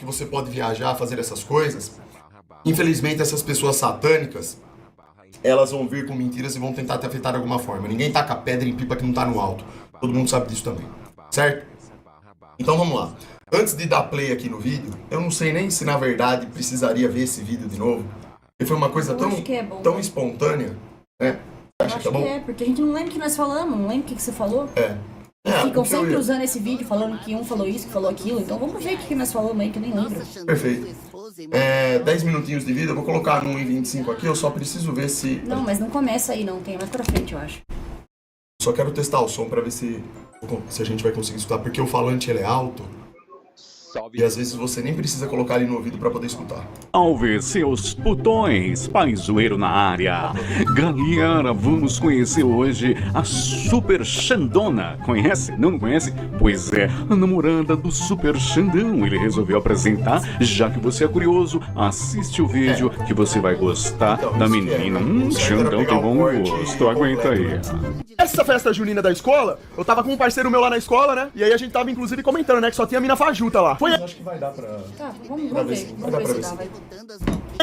que você pode viajar, fazer essas coisas, infelizmente essas pessoas satânicas, elas vão vir com mentiras e vão tentar te afetar de alguma forma. Ninguém taca pedra em pipa que não tá no alto. Todo mundo sabe disso também, certo? Então vamos lá. Antes de dar play aqui no vídeo, eu não sei nem se na verdade precisaria ver esse vídeo de novo. Porque foi uma coisa tão espontânea, né? Acha que é bom? Porque a gente não lembra o que nós falamos, não lembra o que você falou. Ficam o que sempre usando esse vídeo falando que um falou isso, que falou aquilo. Então vamos ver o que nós falamos aí, que eu nem lembro. Perfeito. 10 minutinhos de vídeo, eu vou colocar no 1:25 aqui, eu só preciso ver se... Não, mas não começa aí não, tem mais pra frente, eu acho. Só quero testar o som pra ver se a gente vai conseguir escutar, porque o falante ele é alto. E às vezes você nem precisa colocar ele no ouvido pra poder escutar. Salve seus putões, paizoeiro na área. Galera, vamos conhecer hoje a Super Xandona. Conhece? Não conhece? Pois é, a namorada do Super Xandão. Ele resolveu apresentar, já que você é curioso, assiste o vídeo que você vai gostar da menina. Xandão tem bom gosto, aguenta aí. Essa festa junina da escola, eu tava com um parceiro meu lá na escola, né? E aí a gente tava inclusive comentando, né? Que só tinha mina fajuta lá. Foi Acho que vai dar pra... Tá, vamos ver se dá, vai.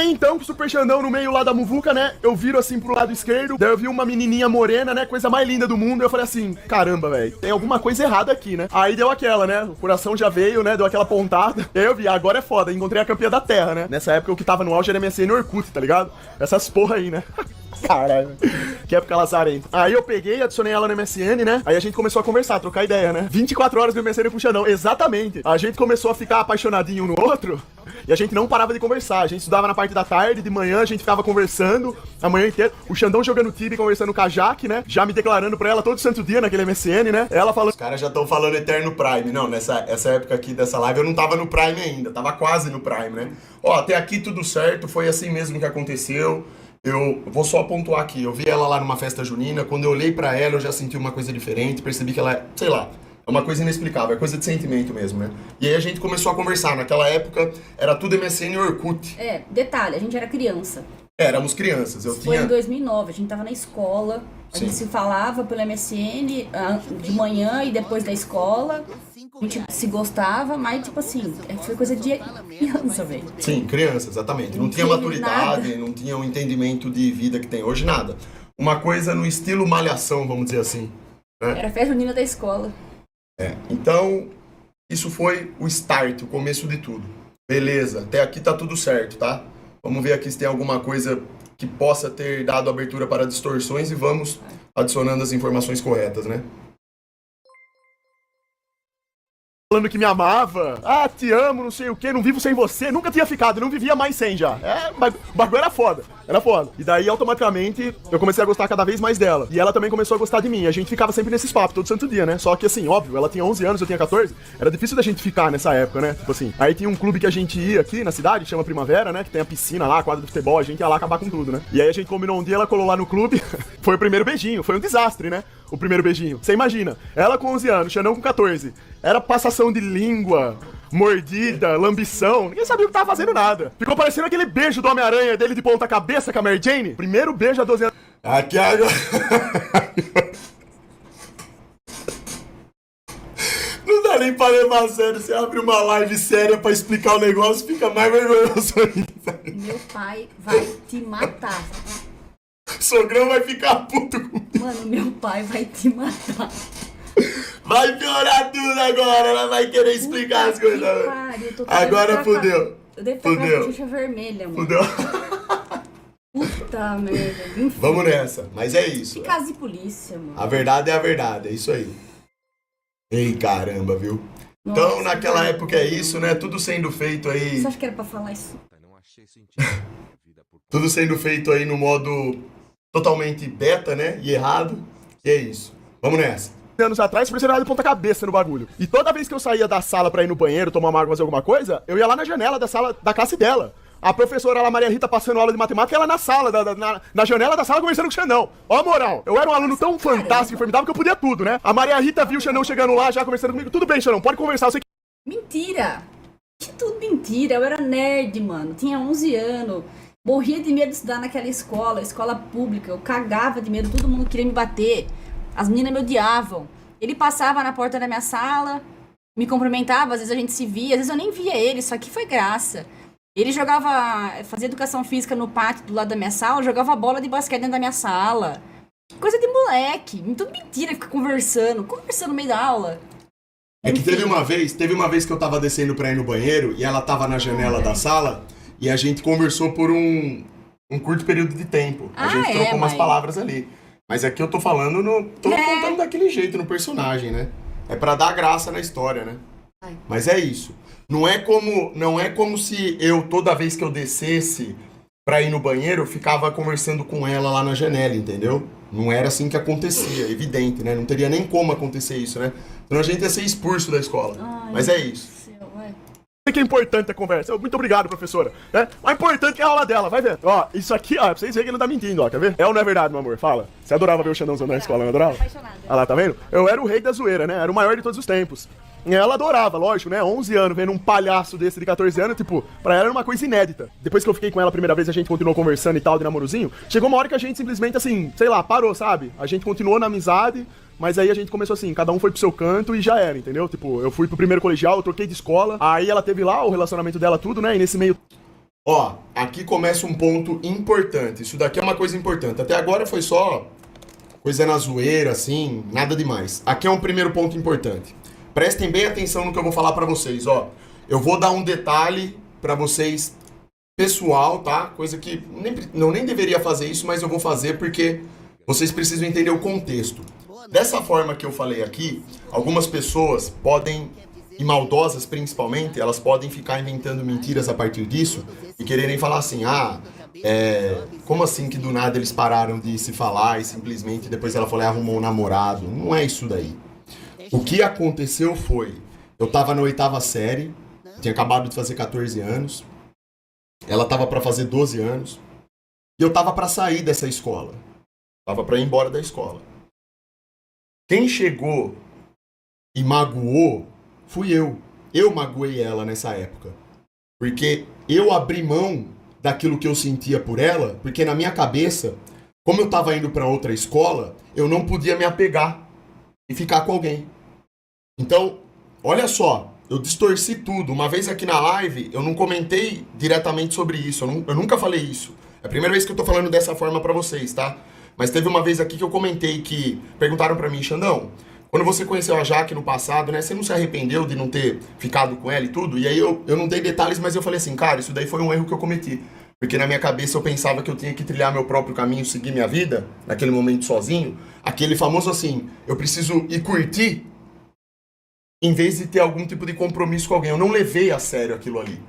então, com o Super Xandão no meio lá da muvuca, né? Eu viro assim pro lado esquerdo, daí eu vi uma menininha morena, né? Coisa mais linda do mundo. Eu falei assim, caramba, velho, tem alguma coisa errada aqui, né? Aí deu aquela, né? O coração já veio, né? Deu aquela pontada. E aí eu vi, agora é foda, encontrei a campeã da terra, né? Nessa época o que tava no auge era MSN e Orkut, tá ligado? Essas porra aí, né? Caralho, que época lazarenta. Aí eu peguei, adicionei ela no MSN, né? Aí a gente começou a conversar, trocar ideia, né? 24 horas no MSN com o Xandão, exatamente. A gente começou a ficar apaixonadinho um no outro e a gente não parava de conversar. A gente estudava na parte da tarde, de manhã a gente ficava conversando a manhã inteira. O Xandão jogando Tibia, conversando com a Jaque, né? Já me declarando pra ela todo santo dia naquele MSN, né? Ela falando... Os caras já estão falando Eterno Prime. Não, essa época aqui dessa live eu não tava no Prime ainda, tava quase no Prime, né? Ó, até aqui tudo certo, foi assim mesmo que aconteceu. Eu vou só pontuar aqui, eu vi ela lá numa festa junina, quando eu olhei pra ela eu já senti uma coisa diferente, percebi que ela é, sei lá, é uma coisa inexplicável, é coisa de sentimento mesmo, né? E aí a gente começou a conversar, naquela época era tudo MSN e Orkut. Detalhe, a gente era criança. Éramos crianças, Foi em 2009, a gente tava na escola, a gente se falava pelo MSN de manhã e depois da escola, a gente se gostava, mas tipo assim, foi coisa de criança, velho. Sim, criança, exatamente. Não tinha maturidade, não tinha o entendimento de vida que tem hoje, nada. Uma coisa no estilo malhação, vamos dizer assim. Né? Era festa junina da escola. Então, isso foi o start, o começo de tudo. Beleza, até aqui tá tudo certo, tá? Vamos ver aqui se tem alguma coisa que possa ter dado abertura para distorções e vamos adicionando as informações corretas, né? Falando que me amava, te amo, não sei o que, não vivo sem você, nunca tinha ficado, não vivia mais sem já. O bagulho era foda. E daí, automaticamente, eu comecei a gostar cada vez mais dela. E ela também começou a gostar de mim. A gente ficava sempre nesses papos, todo santo dia, né? Só que assim, óbvio, ela tinha 11 anos, eu tinha 14, era difícil da gente ficar nessa época, né? Tipo assim, aí tinha um clube que a gente ia aqui na cidade, chama Primavera, né? Que tem a piscina lá, a quadra de futebol, a gente ia lá acabar com tudo, né? E aí a gente combinou um dia, ela colou lá no clube, foi o primeiro beijinho, foi um desastre, né? O primeiro beijinho. Você imagina, ela com 11 anos, Xandão com 14. Era passação de língua, mordida, lambição. Ninguém sabia o que tava fazendo nada. Ficou parecendo aquele beijo do Homem-Aranha dele de ponta cabeça com a Mary Jane. Primeiro beijo a 12 anos. Aqui agora... Não dá nem pra levar a sério. Você abre uma live séria pra explicar o negócio, fica mais vergonhoso ainda. Meu pai vai te matar. Sogrão vai ficar puto comigo. Mano, meu pai vai te matar. Vai piorar tudo agora, ela vai querer explicar as coisas. Agora fudeu. Eu devo estar com a bochecha vermelha, mano. Fudeu. Puta merda. Enfim. Vamos nessa, mas é isso. Que caso de polícia, mano. A verdade é a verdade, é isso aí. Ei, caramba, viu? Nossa, então, naquela época é isso, né? Tudo sendo feito aí... Você acha que era pra falar isso? Tudo sendo feito aí no modo totalmente beta, né? E errado. E é isso. Vamos nessa. Anos atrás, por ser de ponta cabeça no bagulho. E toda vez que eu saía da sala pra ir no banheiro, tomar uma água, fazer alguma coisa, eu ia lá na janela da sala, da classe dela. A professora lá, Maria Rita, passando aula de matemática, ela na sala, na janela da sala, conversando com o Xandão. Ó a moral, eu era um aluno tão fantástico e formidável que eu podia tudo, né? A Maria Rita viu o Xandão chegando lá, já conversando comigo. Tudo bem, Xandão, pode conversar, eu sei que... Mentira! Que tudo mentira, eu era nerd, mano. Tinha 11 anos. Morria de medo de estudar naquela escola pública. Eu cagava de medo, todo mundo queria me bater. As meninas me odiavam. Ele passava na porta da minha sala, me cumprimentava, às vezes a gente se via, às vezes eu nem via ele, só que foi graça. Ele fazia educação física no pátio do lado da minha sala, jogava bola de basquete dentro da minha sala. Coisa de moleque, tudo mentira, fica conversando no meio da aula. É que teve uma vez que eu tava descendo pra ir no banheiro e ela tava na janela da sala e a gente conversou por um curto período de tempo. A gente trocou umas palavras ali. Mas aqui eu tô falando, tô contando daquele jeito no personagem, né? É pra dar graça na história, né? Mas é isso. Não é como se eu, toda vez que eu descesse pra ir no banheiro, eu ficava conversando com ela lá na janela, entendeu? Não era assim que acontecia, evidente, né? Não teria nem como acontecer isso, né? Então a gente ia ser expulso da escola. Mas é isso. Que é importante a conversa. Muito obrigado, professora. Mas importante é a aula dela, vai ver. Ó, isso aqui, ó, pra vocês verem que ele não tá mentindo, ó, quer ver? É ou não é verdade, meu amor? Fala. Você adorava ver o Xandão na escola, não adorava? Ah lá, tá vendo? Eu era o rei da zoeira, né? Era o maior de todos os tempos. E ela adorava, lógico, né? 11 anos, vendo um palhaço desse de 14 anos, tipo, pra ela era uma coisa inédita. Depois que eu fiquei com ela a primeira vez, a gente continuou conversando e tal, de namoruzinho, chegou uma hora que a gente simplesmente, assim, sei lá, parou, sabe? A gente continuou na amizade, mas aí a gente começou assim, cada um foi pro seu canto e já era, entendeu? Tipo, eu fui pro primeiro colegial, eu troquei de escola, aí ela teve lá o relacionamento dela, tudo, né? E nesse meio... Ó, aqui começa um ponto importante. Isso daqui é uma coisa importante. Até agora foi só coisa na zoeira, assim, nada demais. Aqui é um primeiro ponto importante. Prestem bem atenção no que eu vou falar pra vocês, ó. Eu vou dar um detalhe pra vocês pessoal, tá? Coisa que eu nem deveria fazer isso, mas eu vou fazer porque vocês precisam entender o contexto. Dessa forma que eu falei aqui, algumas pessoas podem, e maldosas principalmente, elas podem ficar inventando mentiras a partir disso e quererem falar assim, como assim que do nada eles pararam de se falar e simplesmente depois ela falou, arrumou um namorado? Não é isso daí. O que aconteceu foi, eu tava na 8ª série, tinha acabado de fazer 14 anos, ela tava pra fazer 12 anos, e eu tava pra sair dessa escola. Tava pra ir embora da escola. Quem chegou e magoou fui eu. Eu magoei ela nessa época. Porque eu abri mão daquilo que eu sentia por ela, porque na minha cabeça, como eu tava indo pra outra escola, eu não podia me apegar e ficar com alguém. Então, olha só, eu distorci tudo. Uma vez aqui na live, eu não comentei diretamente sobre isso. Eu nunca falei isso. É a primeira vez que eu tô falando dessa forma pra vocês, tá? Mas teve uma vez aqui que eu comentei que perguntaram pra mim, Xandão, quando você conheceu a Jaque no passado, né? Você não se arrependeu de não ter ficado com ela e tudo? E aí eu não dei detalhes, mas eu falei assim, cara, isso daí foi um erro que eu cometi. Porque na minha cabeça eu pensava que eu tinha que trilhar meu próprio caminho, seguir minha vida, naquele momento sozinho. Aquele famoso assim, eu preciso ir curtir, em vez de ter algum tipo de compromisso com alguém. Eu não levei a sério aquilo ali.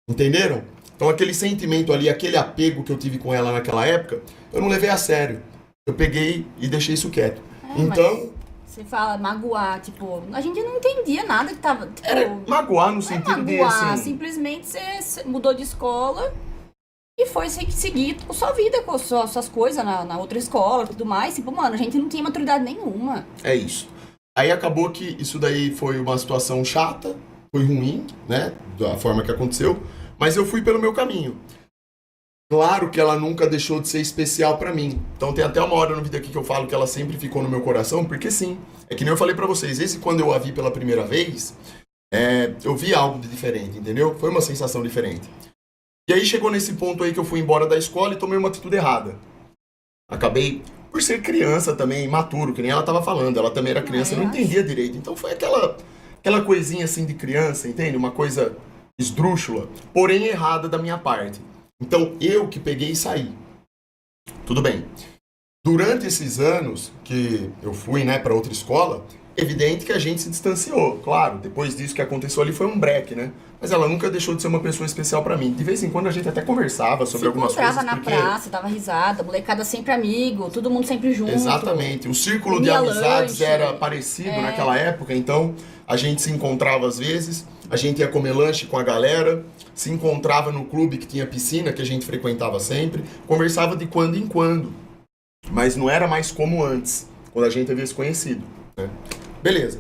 Entenderam? Então aquele sentimento ali, aquele apego que eu tive com ela naquela época, eu não levei a sério. Eu peguei e deixei isso quieto. Então... Você fala magoar, tipo, a gente não entendia nada que tava... Tipo, era magoar no sentido de, assim... Simplesmente você mudou de escola e foi seguir com sua vida, com suas coisas na outra escola e tudo mais. Tipo, mano, a gente não tinha maturidade nenhuma. É isso. Aí acabou que isso daí foi uma situação chata, foi ruim, né, da forma que aconteceu, mas eu fui pelo meu caminho. Claro que ela nunca deixou de ser especial pra mim. Então tem até uma hora no vídeo aqui que eu falo que ela sempre ficou no meu coração, porque sim. É que nem eu falei pra vocês, esse quando eu a vi pela primeira vez, eu vi algo de diferente, entendeu? Foi uma sensação diferente. E aí chegou nesse ponto aí que eu fui embora da escola e tomei uma atitude errada. Acabei, por ser criança também, imaturo, que nem ela tava falando, ela também era criança, não entendia direito. Então foi aquela coisinha assim de criança, entende? Uma coisa esdrúxula, porém errada da minha parte. Então, eu que peguei e saí. Tudo bem. Durante esses anos que eu fui, né, para outra escola, evidente que a gente se distanciou. Claro, depois disso que aconteceu ali foi um break, né? Mas ela nunca deixou de ser uma pessoa especial para mim. De vez em quando a gente até conversava sobre algumas coisas. Se encontrava na praça, dava risada, molecada sempre amigo, todo mundo sempre junto. Exatamente. O círculo de amizades era parecido naquela época, então a gente se encontrava às vezes, a gente ia comer lanche com a galera, se encontrava no clube que tinha piscina, que a gente frequentava sempre, conversava de quando em quando. Mas não era mais como antes, quando a gente havia se conhecido, né? Beleza.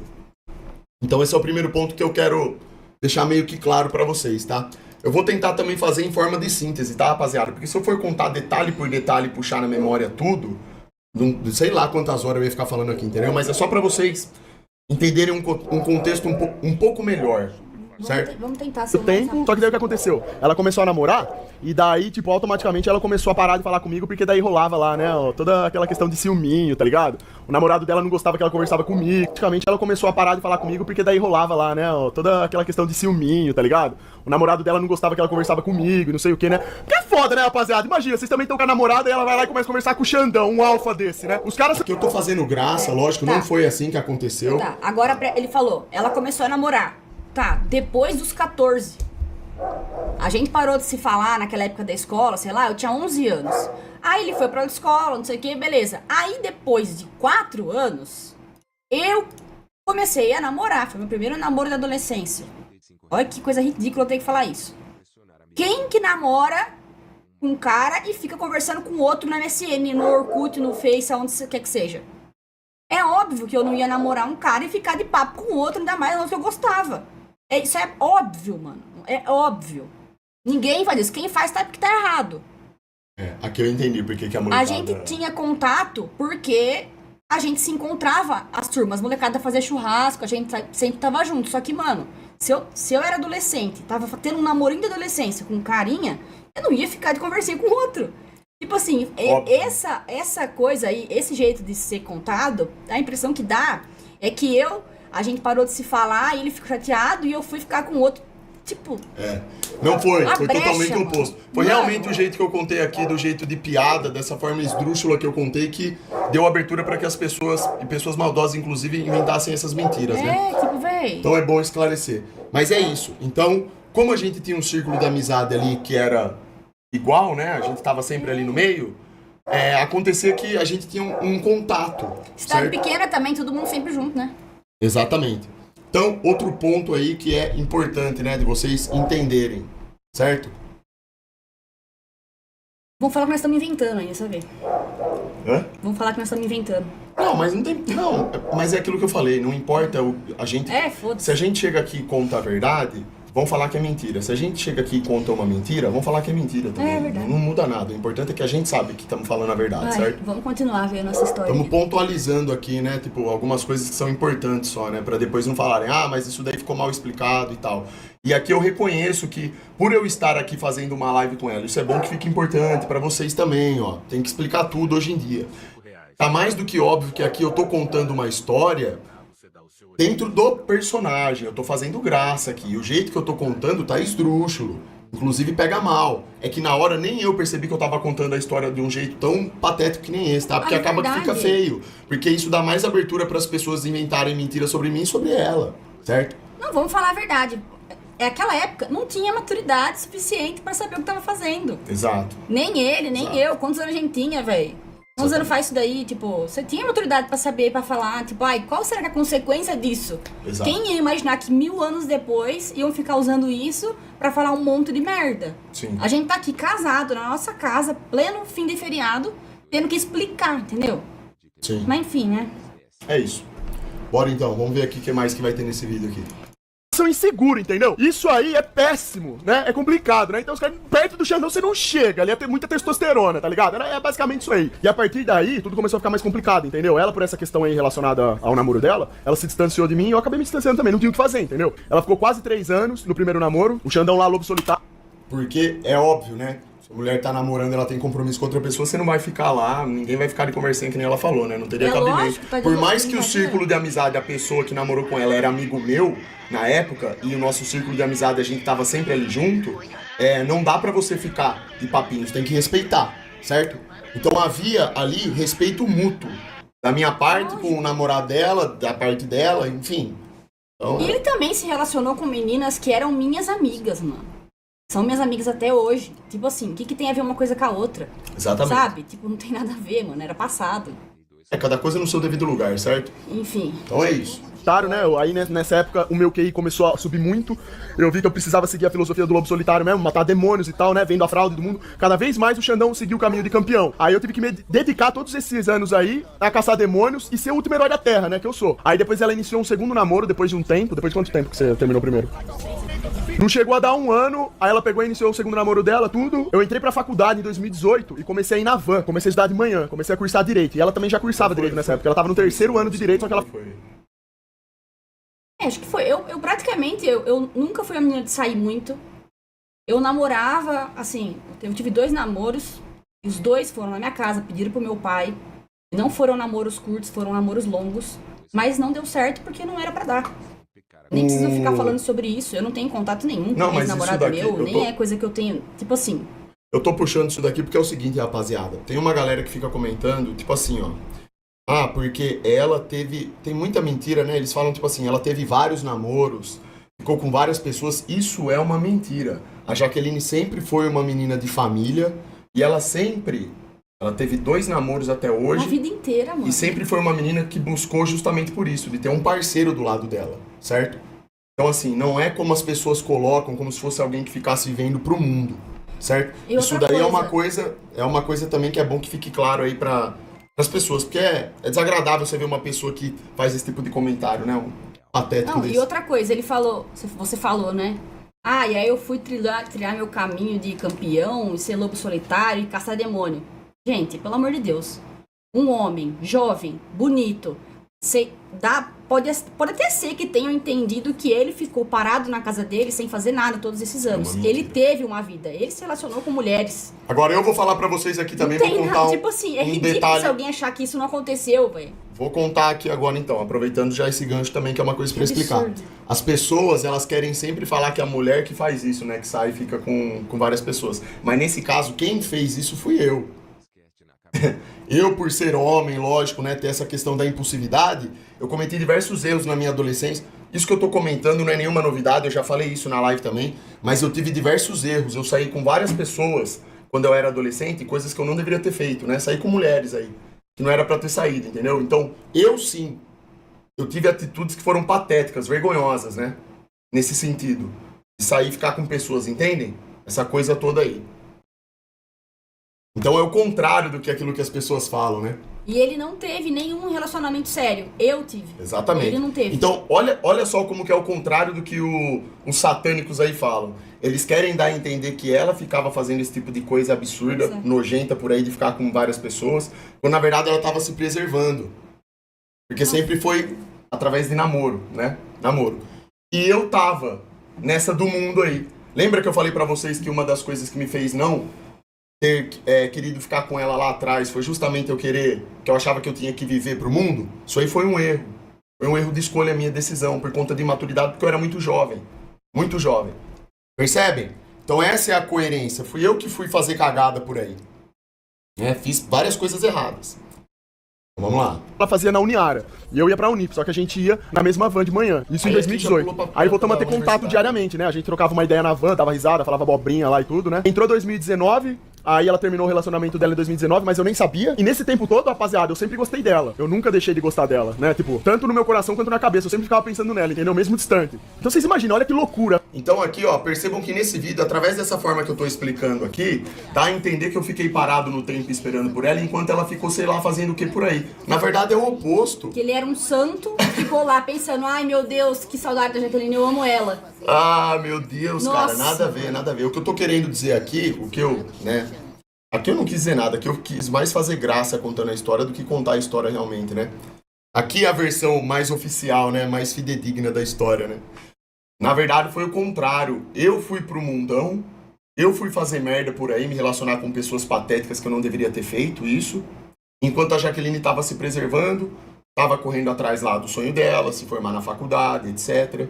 Então esse é o primeiro ponto que eu quero deixar meio que claro pra vocês, tá? Eu vou tentar também fazer em forma de síntese, tá, rapaziada? Porque se eu for contar detalhe por detalhe, puxar na memória tudo, não sei lá quantas horas eu ia ficar falando aqui, entendeu? Mas é só pra vocês entenderem um contexto um pouco melhor, certo? Vamos tentar ser O tempo, só que daí o que aconteceu? Ela começou a namorar, e daí, tipo, automaticamente ela começou a parar de falar comigo, porque daí rolava lá, né, ó, toda aquela questão de ciúminho, tá ligado? O namorado dela não gostava que ela conversava comigo, praticamente ela começou a parar de falar comigo, porque daí rolava lá, né, ó, toda aquela questão de ciúminho, tá ligado? O namorado dela não gostava que ela conversava comigo, não sei o que, né? Que é foda, né, rapaziada? Imagina, vocês também estão com a namorada e ela vai lá e começa a conversar com o Xandão, um alfa desse, né? Os caras... Que eu tô fazendo graça, lógico, Tá. não foi assim que aconteceu. Tá, agora ele falou, ela começou a namorar. Tá, depois dos 14. A gente parou de se falar naquela época da escola, sei lá, eu tinha 11 anos. Aí ele foi pra outra escola, não sei o que, beleza. Aí depois de 4 anos, eu comecei a namorar. Foi meu primeiro namoro da adolescência. Olha que coisa ridícula eu ter que falar isso. Quem que namora com um cara e fica conversando com outro no MSN, no Orkut, no Face, aonde você quer que seja? É óbvio que eu não ia namorar um cara e ficar de papo com outro, ainda mais outro que eu gostava. Isso é óbvio, mano. É óbvio. Ninguém faz isso. Quem faz tá porque tá errado. Aqui eu entendi porque que a A molecada... gente tinha contato porque a gente se encontrava, as turmas, molecada fazia churrasco, a gente sempre tava junto. Só que, mano, se eu era adolescente, tava tendo um namorinho de adolescência com um carinha, eu não ia ficar de conversinha com o outro. Tipo assim, essa coisa aí, esse jeito de ser contado, a impressão que dá é que a gente parou de se falar e ele ficou chateado e eu fui ficar com outro, tipo... Não foi brecha, totalmente mano. oposto. Foi Mano. realmente o jeito que eu contei aqui, do jeito de piada, dessa forma esdrúxula que eu contei, que deu abertura para que as pessoas, e pessoas maldosas inclusive, inventassem essas mentiras, né? tipo, véi... Então é bom esclarecer. Mas é isso. Então, como a gente tinha um círculo de amizade ali que era igual, né? A gente tava sempre ali no meio, acontecia que a gente tinha um contato, Cidade certo? pequena também, todo mundo sempre junto, né? Exatamente. Então, outro ponto aí que é importante, né, de vocês entenderem, certo? Vamos falar que nós estamos inventando aí, sabe? Hã? Vamos falar que nós estamos inventando. Não, mas não tem... Não, mas é aquilo que eu falei, não importa a gente... Foda-se. Se a gente chega aqui e conta a verdade, vão falar que é mentira. Se a gente chega aqui e conta uma mentira, vão falar que é mentira também. É verdade. Não muda nada. O importante é que a gente sabe que estamos falando a verdade, Vai, certo? vamos continuar a ver a nossa história. Estamos pontualizando aqui, né, tipo, algumas coisas que são importantes só, né, pra depois não falarem, mas isso daí ficou mal explicado e tal. E aqui eu reconheço que, por eu estar aqui fazendo uma live com ela, isso é bom que fique importante pra vocês também, ó. Tem que explicar tudo hoje em dia. Tá mais do que óbvio que aqui eu tô contando uma história dentro do personagem, eu tô fazendo graça aqui. O jeito que eu tô contando tá esdrúxulo. Inclusive pega mal. É que na hora nem eu percebi que eu tava contando a história de um jeito tão patético que nem esse, tá? Porque acaba que fica feio. Porque isso dá mais abertura para as pessoas inventarem mentiras sobre mim e sobre ela, certo? Não, vamos falar a verdade. Aquela época não tinha maturidade suficiente pra saber o que tava fazendo. Exato. Nem ele, nem Exato. eu. Quantos anos a gente tinha, velho? Quantos anos faz isso daí? Tipo, você tinha maturidade pra saber, pra falar, tipo, qual será que é a consequência disso? Exato. Quem ia imaginar que 1000 anos depois iam ficar usando isso pra falar um monte de merda? Sim. A gente tá aqui casado, na nossa casa, pleno fim de feriado, tendo que explicar, entendeu? Sim. Mas enfim, né? É isso. Bora então, vamos ver aqui o que mais que vai ter nesse vídeo aqui. São inseguro, entendeu? Isso aí é péssimo, né? É complicado, né? Então os caras perto do Xandão você não chega, ali é muita testosterona, tá ligado? É basicamente isso aí. E a partir daí, tudo começou a ficar mais complicado, entendeu? Ela, por essa questão aí relacionada ao namoro dela, ela se distanciou de mim e eu acabei me distanciando também, não tinha o que fazer, entendeu? Ela ficou quase 3 anos no primeiro namoro, o Xandão lá, lobo solitário. Porque é óbvio, né? Se a mulher tá namorando, ela tem compromisso com outra pessoa, você não vai ficar lá, ninguém vai ficar de conversinha que nem ela falou, né? Não teria É cabimento. lógico, tá de Por mais boa, que o né? círculo de amizade, a pessoa que namorou com ela era amigo meu, na época, e o nosso círculo de amizade a gente tava sempre ali junto, não dá pra você ficar de papinho, você tem que respeitar, certo? Então havia ali respeito mútuo. Da minha parte com o namorado dela, da parte dela, enfim. Então, E ele também se relacionou com meninas que eram minhas amigas, mano. São minhas amigas até hoje. Tipo assim, o que tem a ver uma coisa com a outra? exatamente. Sabe? Tipo, não tem nada a ver, mano. Era passado. Cada coisa no seu devido lugar, certo? Enfim. Então é isso. Né? Aí nessa época o meu QI começou a subir muito. Eu vi que eu precisava seguir a filosofia do lobo solitário mesmo, matar demônios e tal, né? Vendo a fraude do mundo. Cada vez mais o Xandão seguiu o caminho de campeão. Aí eu tive que me dedicar todos esses anos aí a caçar demônios e ser o último herói da Terra, né? Que eu sou. Aí depois ela iniciou um segundo namoro, depois de um tempo. Depois de quanto tempo que você terminou o primeiro? Não chegou a dar 1 ano, aí ela pegou e iniciou o segundo namoro dela, tudo. Eu entrei pra faculdade em 2018 e comecei a ir na van, comecei a estudar de manhã, comecei a cursar direito. E ela também já cursava direito nessa época, ela tava no 3º ano de direito, só que ela Foi. Acho que foi. Eu praticamente, eu nunca fui uma menina de sair muito. Eu namorava, assim, eu tive 2 namoros. E os 2 foram na minha casa, pediram pro meu pai. Não foram namoros curtos, foram namoros longos. Mas não deu certo porque não era pra dar. Nem preciso ficar falando sobre isso. Eu não tenho contato nenhum com ex-namorado meu. Nem é coisa que eu tenho. Tipo assim. Eu tô puxando isso daqui porque é o seguinte, rapaziada. Tem uma galera que fica comentando, tipo assim, ó. Ah, porque ela teve... Tem muita mentira, né? Eles falam, tipo assim, ela teve vários namoros, ficou com várias pessoas. Isso é uma mentira. A Jaqueline sempre foi uma menina de família e ela sempre... Ela teve 2 namoros até hoje. A vida inteira, mano. E sempre foi uma menina que buscou justamente por isso, de ter um parceiro do lado dela, certo? Então, assim, não é como as pessoas colocam, como se fosse alguém que ficasse vivendo pro mundo, certo? Isso daí é uma coisa também que é bom que fique claro aí para as pessoas, porque é desagradável você ver uma pessoa que faz esse tipo de comentário, né? Um patético desse. E outra coisa, ele falou, você falou, né? Ah, e aí eu fui trilhar meu caminho de campeão, e ser lobo solitário e caçar demônio. Gente, pelo amor de Deus, um homem jovem, bonito, pode até ser que tenham entendido que ele ficou parado na casa dele sem fazer nada todos esses anos. Ele teve uma vida, ele se relacionou com mulheres. Agora eu vou falar pra vocês aqui também, vou contar tipo assim, é ridículo detalhe. Se alguém achar que isso não aconteceu, velho. Vou contar aqui agora então, aproveitando já esse gancho também, que é uma coisa pra explicar. Absurdo. As pessoas, elas querem sempre falar que é a mulher que faz isso, né? Que sai e fica com várias pessoas. Mas nesse caso, quem fez isso fui eu. Eu, por ser homem, lógico, né, ter essa questão da impulsividade, eu cometi diversos erros na minha adolescência. Isso que eu tô comentando não é nenhuma novidade, eu já falei isso na live também, mas eu tive diversos erros. Eu saí com várias pessoas quando eu era adolescente, coisas que eu não deveria ter feito, né? Saí com mulheres aí, que não era pra ter saído, entendeu? Então, eu tive atitudes que foram patéticas, vergonhosas, né? Nesse sentido. De sair e ficar com pessoas, entendem? Essa coisa toda aí. Então é o contrário do que aquilo que as pessoas falam, né? E ele não teve nenhum relacionamento sério. Eu tive. Exatamente. Ele não teve. Então, olha só como que é o contrário do que os satânicos aí falam. Eles querem dar a entender que ela ficava fazendo esse tipo de coisa absurda, nojenta por aí, de ficar com várias pessoas, quando na verdade ela estava se preservando. Porque sempre foi através de namoro, né? Namoro. E eu tava nessa do mundo aí. Lembra que eu falei pra vocês que uma das coisas que me fez não ter querido ficar com ela lá atrás foi justamente que eu achava que eu tinha que viver pro mundo? Isso aí foi um erro. Foi um erro de escolha minha decisão, por conta de imaturidade, porque eu era muito jovem. Muito jovem. Percebem? Então essa é a coerência. Fui eu que fui fazer cagada por aí. Fiz várias coisas erradas. Então, vamos lá. Ela fazia na Uniara. E eu ia pra Unip, só que a gente ia na mesma van de manhã. Isso em 2018. Aí voltamos a ter contato diariamente, né? A gente trocava uma ideia na van, dava risada, falava abobrinha lá e tudo, né? Entrou 2019, aí ela terminou o relacionamento dela em 2019, mas eu nem sabia. E nesse tempo todo, rapaziada, eu sempre gostei dela. Eu nunca deixei de gostar dela, né? Tipo, tanto no meu coração quanto na cabeça. Eu sempre ficava pensando nela, entendeu? Mesmo distante. Então vocês imaginam, olha que loucura. Então aqui, ó, percebam que nesse vídeo, através dessa forma que eu tô explicando aqui, dá a entender que eu fiquei parado no tempo esperando por ela, enquanto ela ficou, sei lá, fazendo o que por aí. Na verdade é o oposto. Que ele era um santo, ficou lá pensando, ai meu Deus, que saudade da Jaqueline, eu amo ela. Ah, meu Deus, Nossa. cara, nada a ver, nada a ver. O que eu tô querendo dizer aqui, aqui eu não quis dizer nada, aqui eu quis mais fazer graça contando a história do que contar a história realmente, né? Aqui é a versão mais oficial, né, mais fidedigna da história, né? Na verdade foi o contrário. Eu fui pro mundão, eu fui fazer merda por aí, me relacionar com pessoas patéticas que eu não deveria ter feito isso, enquanto a Jaqueline tava se preservando, tava correndo atrás lá do sonho dela, se formar na faculdade, etc.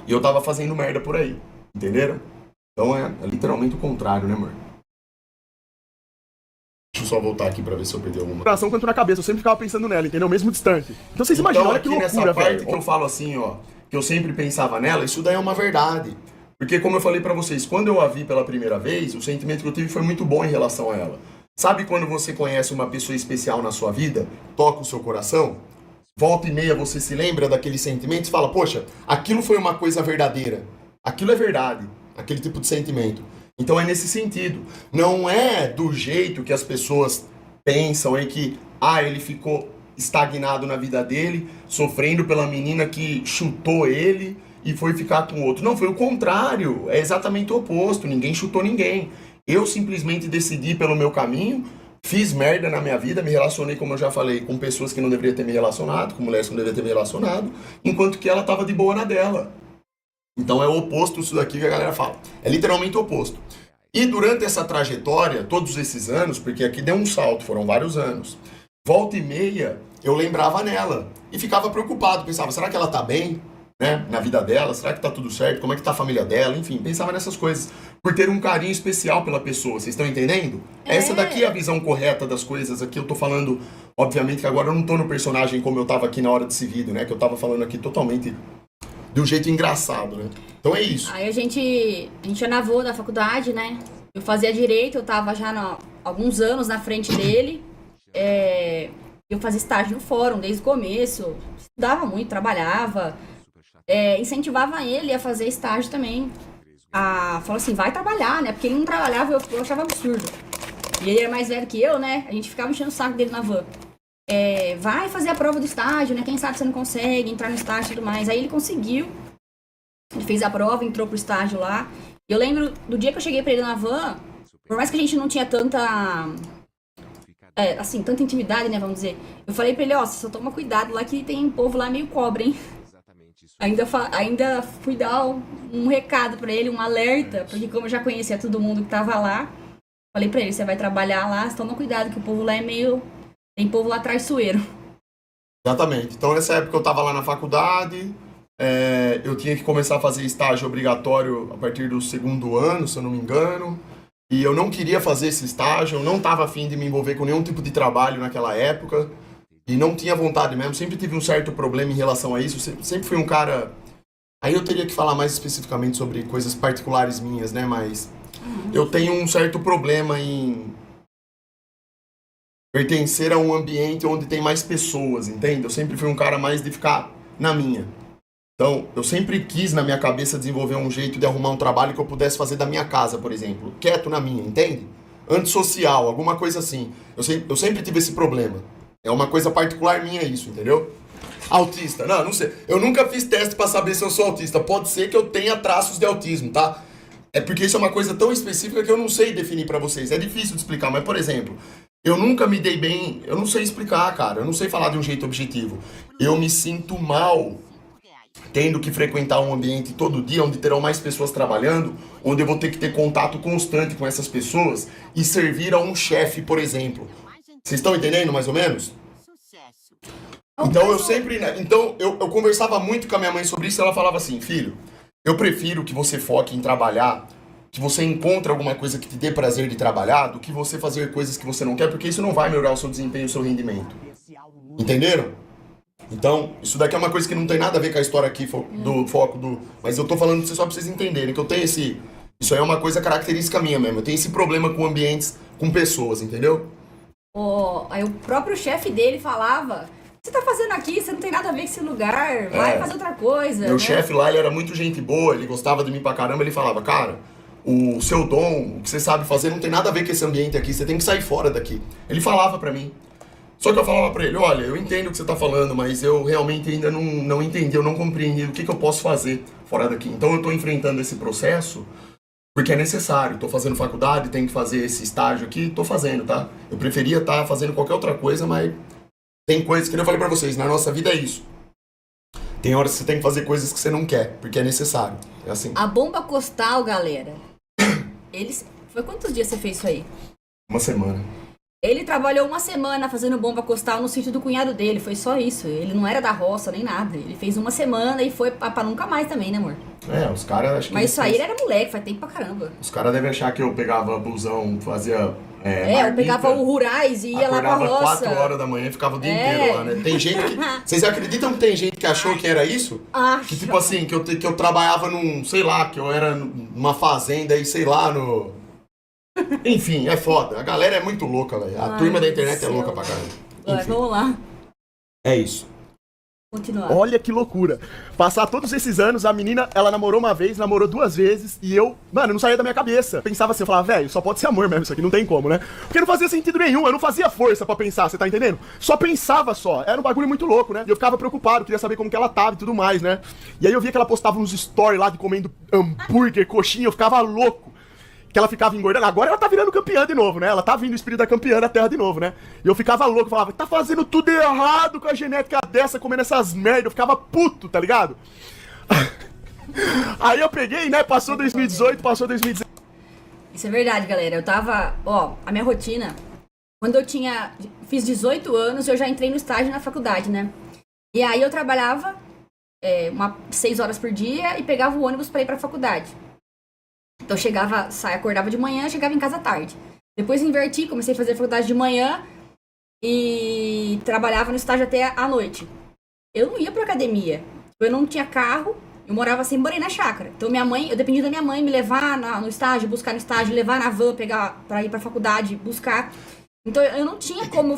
E eu tava fazendo merda por aí, entenderam? Então é literalmente o contrário, né, amor? Deixa eu só voltar aqui pra ver se eu perdi alguma. Coração quanto na cabeça, eu sempre ficava pensando nela, entendeu? Mesmo distante. Então vocês imaginam, olha que aqui loucura, nessa parte velho. que eu falo assim, ó, que eu sempre pensava nela, isso daí é uma verdade. Porque como eu falei pra vocês, quando eu a vi pela primeira vez, o sentimento que eu tive foi muito bom em relação a ela. Sabe quando você conhece uma pessoa especial na sua vida, toca o seu coração? Volta e meia você se lembra daqueles sentimentos e fala, poxa, aquilo foi uma coisa verdadeira. Aquilo é verdade, aquele tipo de sentimento. Então é nesse sentido. Não é do jeito que as pessoas pensam em que, ele ficou estagnado na vida dele, sofrendo pela menina que chutou ele e foi ficar com outro. Não, foi o contrário. É exatamente o oposto. Ninguém chutou ninguém. Eu simplesmente decidi pelo meu caminho, fiz merda na minha vida, me relacionei, como eu já falei, com pessoas que não deveriam ter me relacionado, com mulheres que não deveriam ter me relacionado, enquanto que ela tava de boa na dela. Então é o oposto disso daqui que a galera fala. É literalmente o oposto. E durante essa trajetória, todos esses anos, porque aqui deu um salto, foram vários anos, volta e meia, eu lembrava nela. E ficava preocupado, pensava, será que ela tá bem, né, na vida dela? Será que tá tudo certo? Como é que tá a família dela? Enfim, pensava nessas coisas. Por ter um carinho especial pela pessoa, vocês estão entendendo? Essa daqui é a visão correta das coisas. Aqui eu tô falando, obviamente que agora eu não tô no personagem como eu tava aqui na hora desse vídeo, né? Que eu tava falando aqui totalmente de um jeito engraçado, né? Então é isso. Aí a gente já navou da faculdade, né? Eu fazia direito, eu tava já alguns anos na frente dele. Eu fazia estágio no fórum desde o começo. Estudava muito, trabalhava. Incentivava ele a fazer estágio também. Falou assim, vai trabalhar, né? Porque ele não trabalhava, eu achava absurdo. E ele era mais velho que eu, né? A gente ficava enchendo o saco dele na van. Vai fazer a prova do estágio, né? Quem sabe você não consegue entrar no estágio e tudo mais. Aí ele conseguiu. Ele fez a prova, entrou pro estágio lá. E eu lembro do dia que eu cheguei pra ele na van, por mais que a gente não tinha tanta intimidade, né? Vamos dizer. Eu falei pra ele, você só toma cuidado lá que tem um povo lá meio cobre, hein? Ainda fui dar um recado pra ele, um alerta, porque como eu já conhecia todo mundo que tava lá, falei pra ele, você vai trabalhar lá, toma cuidado que o povo lá é meio... Tem povo lá traiçoeiro. Exatamente. Então nessa época eu tava lá na faculdade, eu tinha que começar a fazer estágio obrigatório a partir do 2º ano, se eu não me engano, e eu não queria fazer esse estágio, eu não tava afim de me envolver com nenhum tipo de trabalho naquela época, e não tinha vontade mesmo, sempre tive um certo problema em relação a isso, sempre fui um cara... Aí eu teria que falar mais especificamente sobre coisas particulares minhas, né, mas eu tenho um certo problema em pertencer a um ambiente onde tem mais pessoas, entende? Eu sempre fui um cara mais de ficar na minha. Então, eu sempre quis na minha cabeça desenvolver um jeito de arrumar um trabalho que eu pudesse fazer da minha casa, por exemplo, quieto na minha, entende? Antissocial, alguma coisa assim. Eu sempre tive esse problema. É uma coisa particular minha isso, entendeu? Autista, não sei. Eu nunca fiz teste pra saber se eu sou autista. Pode ser que eu tenha traços de autismo, tá? É porque isso é uma coisa tão específica que eu não sei definir pra vocês. É difícil de explicar, mas, por exemplo, eu nunca me dei bem... Eu não sei explicar, cara. Eu não sei falar de um jeito objetivo. Eu me sinto mal tendo que frequentar um ambiente todo dia onde terão mais pessoas trabalhando, onde eu vou ter que ter contato constante com essas pessoas e servir a um chefe, por exemplo. Vocês estão entendendo, mais ou menos? Então eu conversava muito com a minha mãe sobre isso e ela falava assim, filho, eu prefiro que você foque em trabalhar, que você encontre alguma coisa que te dê prazer de trabalhar, do que você fazer coisas que você não quer, porque isso não vai melhorar o seu desempenho, o seu rendimento. Entenderam? Então, isso daqui é uma coisa que não tem nada a ver com a história aqui do foco do... Mas eu tô falando só pra vocês entenderem, que eu tenho esse... Isso aí é uma coisa característica minha mesmo, eu tenho esse problema com ambientes, com pessoas, entendeu? Aí o próprio chefe dele falava... Você tá fazendo aqui? Você não tem nada a ver com esse lugar. Vai fazer outra coisa. Meu chefe lá, ele era muito gente boa, ele gostava de mim pra caramba. Ele falava, cara, o seu dom, o que você sabe fazer não tem nada a ver com esse ambiente aqui. Você tem que sair fora daqui. Ele falava pra mim. Só que eu falava pra ele, olha, eu entendo o que você tá falando, mas eu realmente ainda não entendi, eu não compreendi o que eu posso fazer fora daqui. Então eu tô enfrentando esse processo porque é necessário. Tô fazendo faculdade, tenho que fazer esse estágio aqui, tô fazendo, tá? Eu preferia estar fazendo qualquer outra coisa, mas... Tem coisas que eu falei pra vocês, na nossa vida é isso. Tem horas que você tem que fazer coisas que você não quer, porque é necessário. É assim. A bomba costal, galera. Foi quantos dias você fez isso aí? Uma semana. Ele trabalhou uma semana fazendo bomba costal no sítio do cunhado dele, foi só isso. Ele não era da roça nem nada. Ele fez uma semana e foi pra nunca mais também, né, amor? Os caras acham que... Mas isso aí ele era moleque, faz tempo pra caramba. Os caras devem achar que eu pegava busão, fazia... eu pegava o rurais e ia lá pra roça. Acordava 4 horas da manhã e ficava o dia inteiro lá, né? Tem gente que... Vocês acreditam que tem gente que achou que era isso? Que tipo assim, que eu trabalhava num... Sei lá, que eu era numa fazenda e sei lá, no... Enfim, é foda. A galera é muito louca, velho. A turma da internet é louca pra caramba. Vamos lá. É isso. Continuar. Olha que loucura. Passar todos esses anos, a menina, ela namorou uma vez, namorou 2 vezes, e eu, mano, não saía da minha cabeça. Pensava assim, eu falava, velho, só pode ser amor mesmo, isso aqui não tem como, né? Porque não fazia sentido nenhum, eu não fazia força pra pensar, você tá entendendo? Só pensava só, era um bagulho muito louco, né? E eu ficava preocupado, queria saber como que ela tava e tudo mais, né? E aí eu via que ela postava uns stories lá de comendo hambúrguer, coxinha, eu ficava louco. que ela ficava engordando. Agora ela tá virando campeã de novo, né? Ela tá vindo o espírito da campeã da terra de novo, né? E eu ficava louco, falava, tá fazendo tudo errado com a genética dessa, comendo essas merda. Eu ficava puto, tá ligado? Aí eu peguei, né? Passou 2018, passou 2019. Isso é verdade, galera. Eu tava, a minha rotina, quando eu fiz 18 anos, eu já entrei no estágio na faculdade, né? E aí eu trabalhava 6 horas por dia e pegava o ônibus pra ir pra faculdade. Então acordava de manhã, chegava em casa à tarde. Depois inverti, comecei a fazer faculdade de manhã e trabalhava no estágio até à noite. Eu não ia pra academia, eu não tinha carro, eu morava assim, morei na chácara. Então eu dependia da minha mãe me levar no estágio, buscar no estágio, levar na van, pegar pra ir pra faculdade, buscar. Então eu não tinha como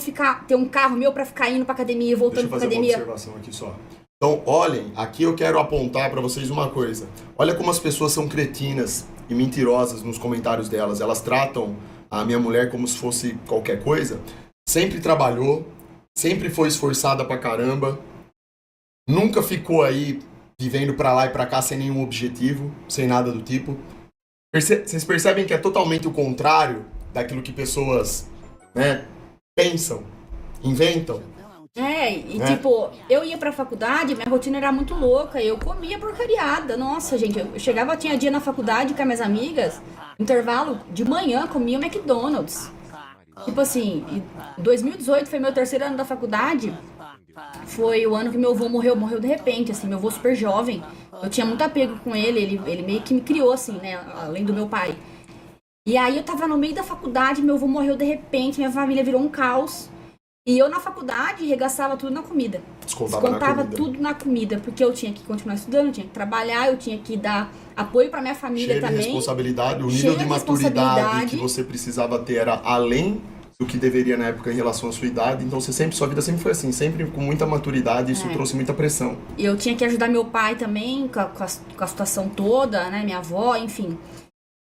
ter um carro meu pra ficar indo pra academia e voltando pra academia. Deixa eu fazer uma observação aqui só. Então, olhem, aqui eu quero apontar pra vocês uma coisa. Olha como as pessoas são cretinas e mentirosas nos comentários delas. Elas tratam a minha mulher como se fosse qualquer coisa. Sempre trabalhou, sempre foi esforçada pra caramba, nunca ficou aí vivendo pra lá e pra cá sem nenhum objetivo, sem nada do tipo. Vocês percebem que é totalmente o contrário daquilo que pessoas, né, pensam, inventam? Tipo, eu ia pra faculdade, minha rotina era muito louca, eu comia porcariada. Nossa, gente, eu chegava, tinha dia na faculdade com as minhas amigas, intervalo de manhã, comia McDonald's. Tipo assim, 2018 foi meu 3º ano da faculdade, foi o ano que meu avô morreu de repente, assim, meu avô super jovem. Eu tinha muito apego com ele meio que me criou, assim, né, além do meu pai. E aí eu tava no meio da faculdade, meu avô morreu de repente, minha família virou um caos. E eu na faculdade regaçava tudo na comida. Descontava tudo na comida, porque eu tinha que continuar estudando, eu tinha que trabalhar, eu tinha que dar apoio pra minha família também. Cheia de responsabilidade, o nível de maturidade que você precisava ter era além do que deveria na época em relação à sua idade. Então sua vida sempre foi assim, sempre com muita maturidade, isso trouxe muita pressão. E eu tinha que ajudar meu pai também com a situação toda, né, minha avó, enfim.